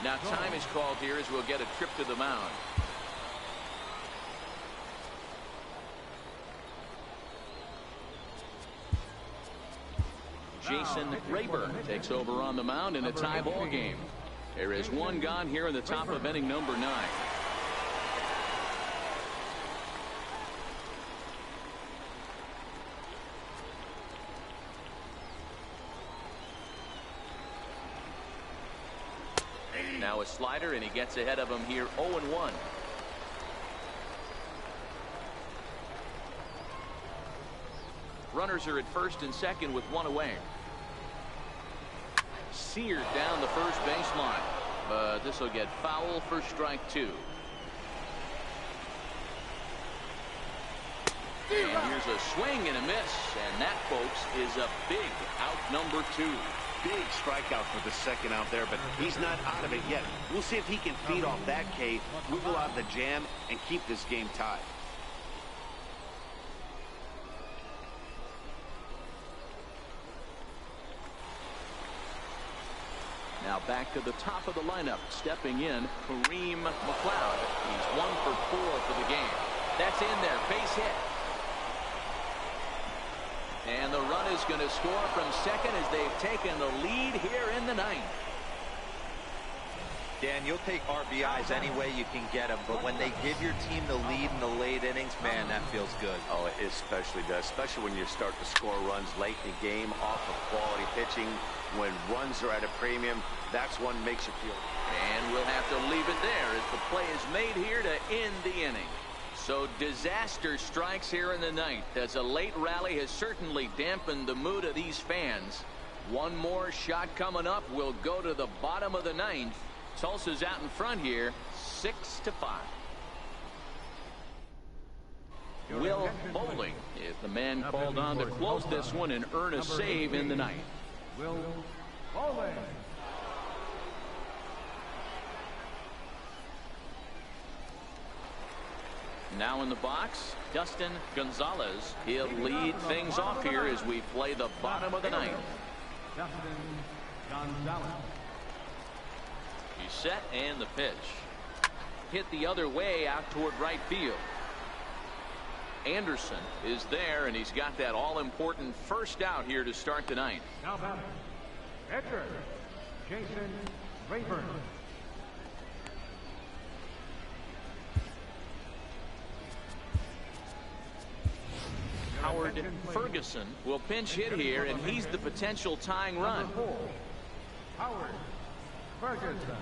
Now time is called here as we'll get a trip to the mound. Jason Rayburn takes over on the mound in a tie ball game. There is one gone here in the top of inning number 9. Now a slider, and he gets ahead of him here 0-1. Runners are at first and second with one away. Seared down the first baseline, but this will get foul for strike 2. And here's a swing and a miss, and that, folks, is a big out number 2. Big strikeout for the second out there, but he's not out of it yet. We'll see if he can feed off that K, wiggle out the jam, and keep this game tied. Now back to the top of the lineup, stepping in, Kareem McLeod. He's 1 for 4 for the game. That's in there, base hit. And the run is going to score from second as they've taken the lead here in the 9th. Dan, you'll take RBIs any way you can get them, but when they give your team the lead in the late innings, man, that feels good. Oh, it especially does, especially when you start to score runs late in the game off of quality pitching. When runs are at a premium, that's what makes you feel. And we'll have to leave it there as So disaster strikes here in the ninth, as a late rally has certainly dampened the mood of these fans. One more shot coming up will go to the bottom of the ninth. Tulsa's out in front here, 6-5. Will Bowling is the man called on to close this one and earn a save in the ninth. Will Bowling. Now in the box, Dustin Gonzalez. He'll lead things off here as we play the bottom of the ninth. Dustin Gonzalez. He's set and the pitch. Hit the other way out toward right field. Anderson is there, and he's got that all-important first out here to start the ninth. Now batting, pitcher Jason Rayburn. Howard Ferguson will pinch hit here, and he's the potential tying run. Number 4, Howard Ferguson.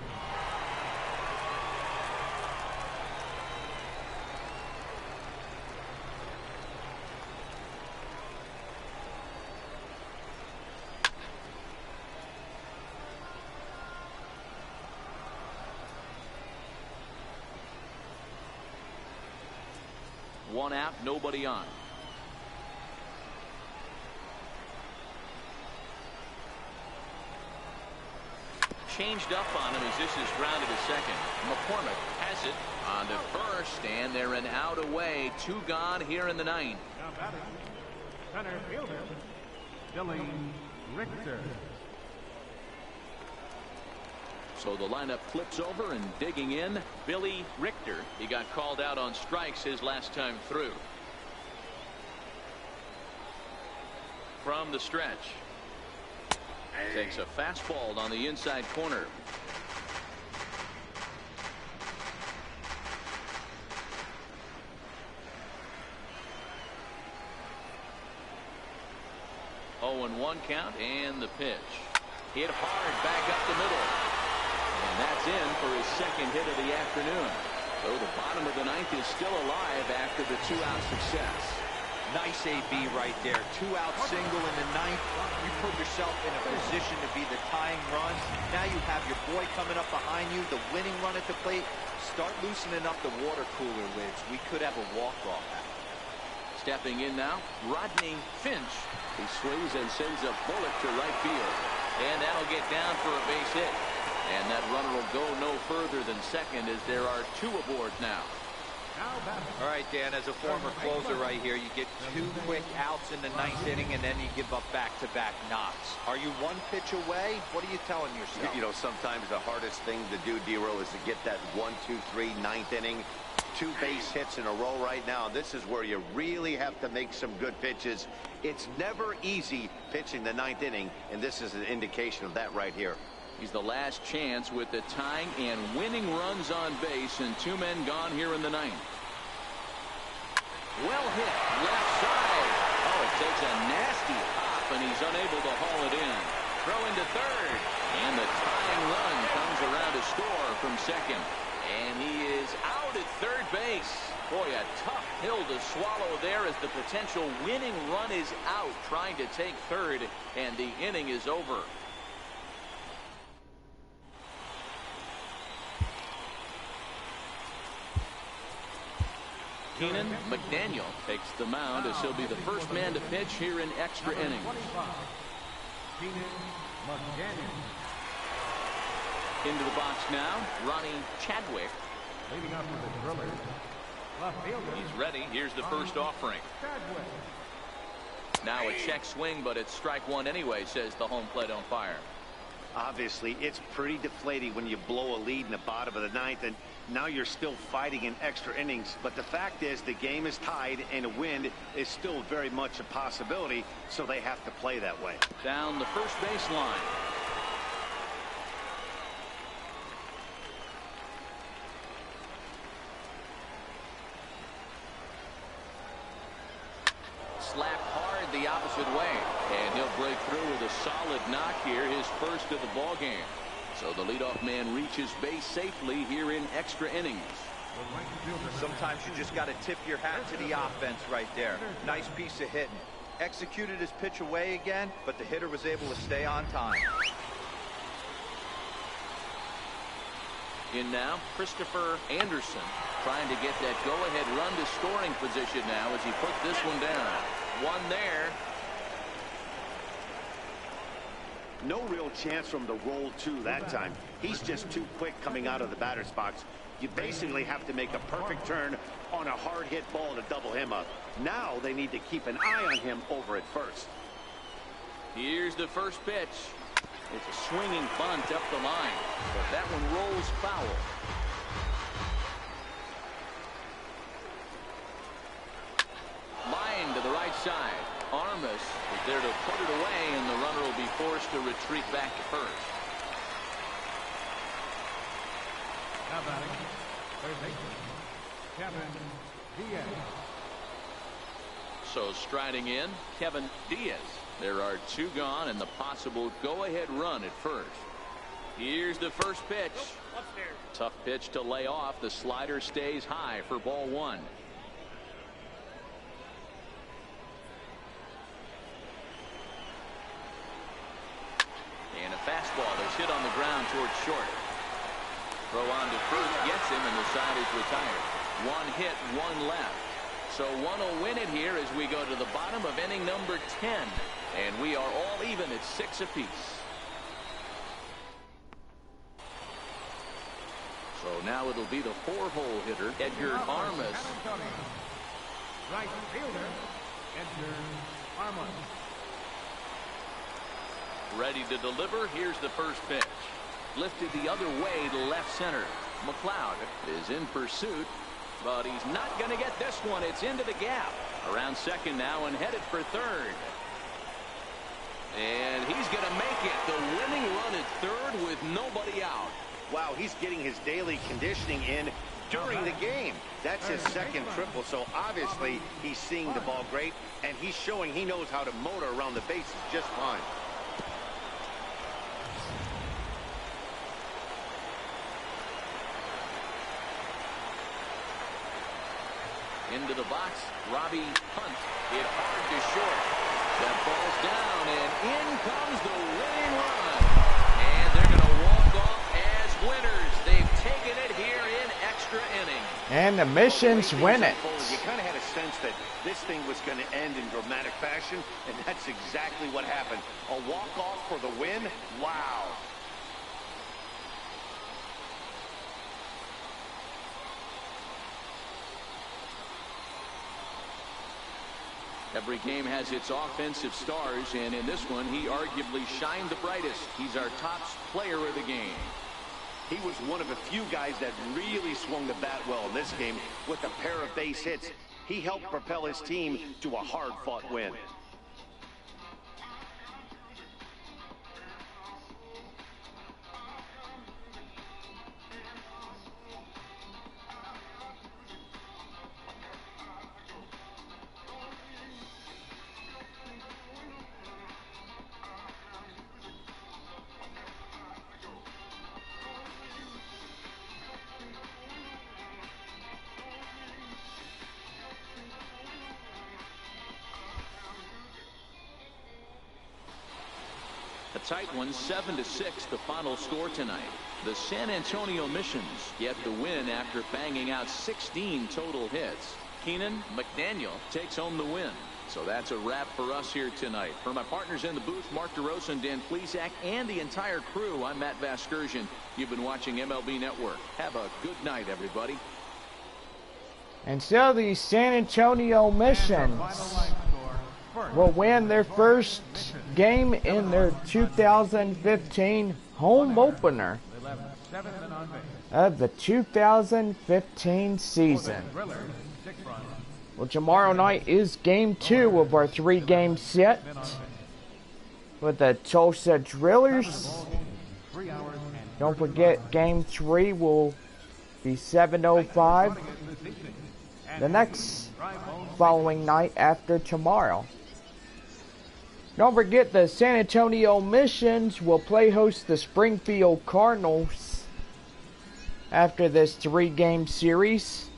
One out, nobody on. Changed up on him as this is grounded to second. McCormick has it on to first, and they're an out away. 2 gone here in the ninth. Now batting, center fielder Billy Richter. So the lineup flips over, and digging in, Billy Richter. He got called out on strikes his last time through. From the stretch. Takes a fastball on the inside corner. Oh, and 1 count, and the pitch. Hit hard back up the middle. And that's in for his second hit of the afternoon. So the bottom of the ninth is still alive after the 2-out success. Nice AB right there. 2-out single in the ninth. You put yourself in a position to be the tying run. Now you have your boy coming up behind you, the winning run at the plate. Start loosening up the water cooler lids. We could have a walk-off. Stepping in now, Rodney Finch. He swings and sends a bullet to right field. And that'll get down for a base hit. And that runner will go no further than second, as there are 2 aboard now. All right, Dan, as a former closer right here, you get 2 quick outs in the ninth inning, and then you give up back-to-back knocks. Are you 1 pitch away? What are you telling yourself? You know, sometimes the hardest thing to do, D-Roll, is to get that 1, 2, 3 ninth inning. 2 base hits in a row right now. This is where you really have to make some good pitches. It's never easy pitching the ninth inning, and this is an indication of that right here. He's the last chance with the tying and winning runs on base, and 2 men gone here in the ninth. Well hit, left side. Oh, it takes a nasty hop, and he's unable to haul it in. Throw into third, and the tying run comes around to score from second. And he is out at third base. Boy, a tough hill to swallow there, as the potential winning run is out, trying to take third, and the inning is over. Keenan McDaniel takes the mound, as he'll be the first man to pitch here in extra innings. Keenan McDaniel. Into the box now, Ronnie Chadwick. Leading up to the driller, left fielder. He's ready. Here's the first offering. Chadwick. Now a check swing, but it's strike 1 anyway, says the home plate umpire. Obviously, it's pretty deflating when you blow a lead in the bottom of the ninth, and now you're still fighting in extra innings. But the fact is, the game is tied, and a win is still very much a possibility, so they have to play that way. Down the first base line. Slapped hard the opposite way, and he'll break through with a solid knock here, his first of the ball game. So the leadoff man reaches base safely here in extra innings. Sometimes you just got to tip your hat to the offense right there. Nice piece of hitting. Executed his pitch away again, but the hitter was able to stay on time. In now, Christopher Anderson trying to get that go-ahead run to scoring position now as he puts this one down. One there. No real chance from the roll two that time. He's just too quick coming out of the batter's box. You basically have to make a perfect turn on a hard hit ball to double him up. Now they need to keep an eye on him over at first. Here's the first pitch. It's a swinging bunt up the line, but that one rolls foul. Line to the right side. Armas is there to put it away, and the runner will be forced to retreat back to first. Now batting, third baseman, Kevin Diaz. So striding in, Kevin Diaz. There are two gone and the possible go-ahead run at first. Here's the first pitch. Tough pitch to lay off. The slider stays high for ball one. And a fastball is hit on the ground towards short. Throw on to first gets him, and the side is retired. One hit, one left. So one will win it here as we go to the bottom of inning number 10. And we are all even at 6 apiece. So now it'll be the 4-hole hitter, Edgar Armas. Right fielder, Edgar Armas. Ready to deliver. Here's the first pitch. Lifted the other way to left center. McLeod is in pursuit, but he's not going to get this one. It's into the gap. Around second now and headed for third. And he's going to make it. The winning run at third with nobody out. Wow, he's getting his daily conditioning in during the game. That's his second triple, so obviously he's seeing the ball great, and he's showing he knows how to motor around the bases just fine. Into the box, Robbie Hunt hit hard to short. That ball's down, and in comes the winning run. And they're going to walk off as winners. They've taken it here in extra innings. And the Missions win it. You kind of had a sense that this thing was going to end in dramatic fashion, and that's exactly what happened. A walk-off for the win? Wow. Every game has its offensive stars, and in this one, he arguably shined the brightest. He's our top player of the game. He was one of a few guys that really swung the bat well in this game with a pair of base hits. He helped propel his team to a hard-fought win. A tight one, 7-6, the final score tonight. The San Antonio Missions get the win after banging out 16 total hits. Keenan McDaniel takes home the win. So that's a wrap for us here tonight. For my partners in the booth, Mark DeRosa and Dan Plesac, and the entire crew, I'm Matt Vasgersian. You've been watching MLB Network. Have a good night, everybody. And so the San Antonio Missions will win their first game in their 2015 home opener of the 2015 season. Well, tomorrow night is game 2 of our 3-game set with the Tulsa Drillers. Don't forget, game 3 will be 7:05 the next following night after tomorrow. Don't forget the San Antonio Missions will play host the Springfield Cardinals after this 3-game series.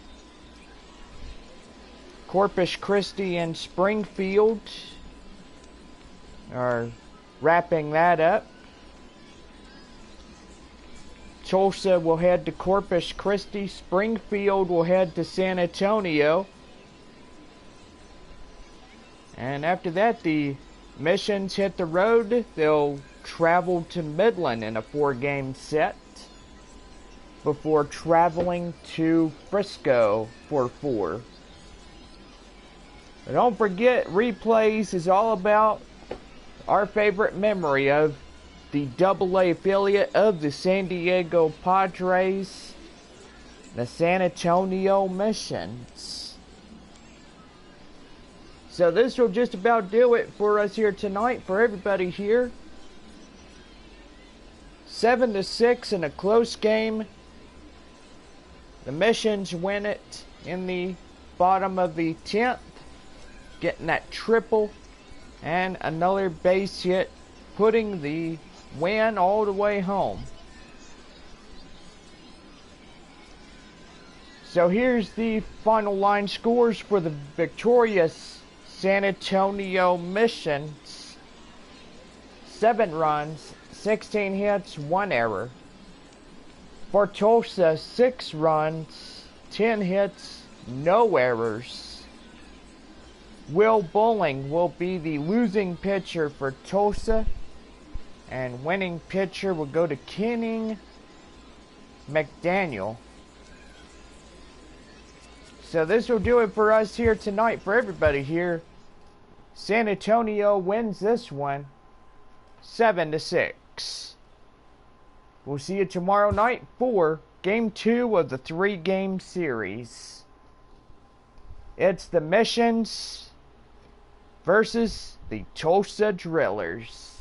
Corpus Christi and Springfield are wrapping that up. Tulsa will head to Corpus Christi. Springfield will head to San Antonio. And after that, the Missions hit the road. They'll travel to Midland in a 4-game set before traveling to Frisco for 4. But don't forget, replays is all about our favorite memory of the AA affiliate of the San Diego Padres, the San Antonio Missions. So this will just about do it for us here tonight, for everybody here. 7-6 in a close game. The Missions win it in the bottom of the 10th, getting that triple and another base hit, putting the win all the way home. So here's the final line scores for the victorious San Antonio Missions. 7 runs, 16 hits, 1 error. For Tulsa, 6 runs, 10 hits, no errors. Will Bowling will be the losing pitcher for Tulsa, and winning pitcher will go to Kenning McDaniel. So this will do it for us here tonight, for everybody here. San Antonio wins this one 7-6. We'll see you tomorrow night for Game 2 of the 3-game series. It's the Missions versus the Tulsa Drillers.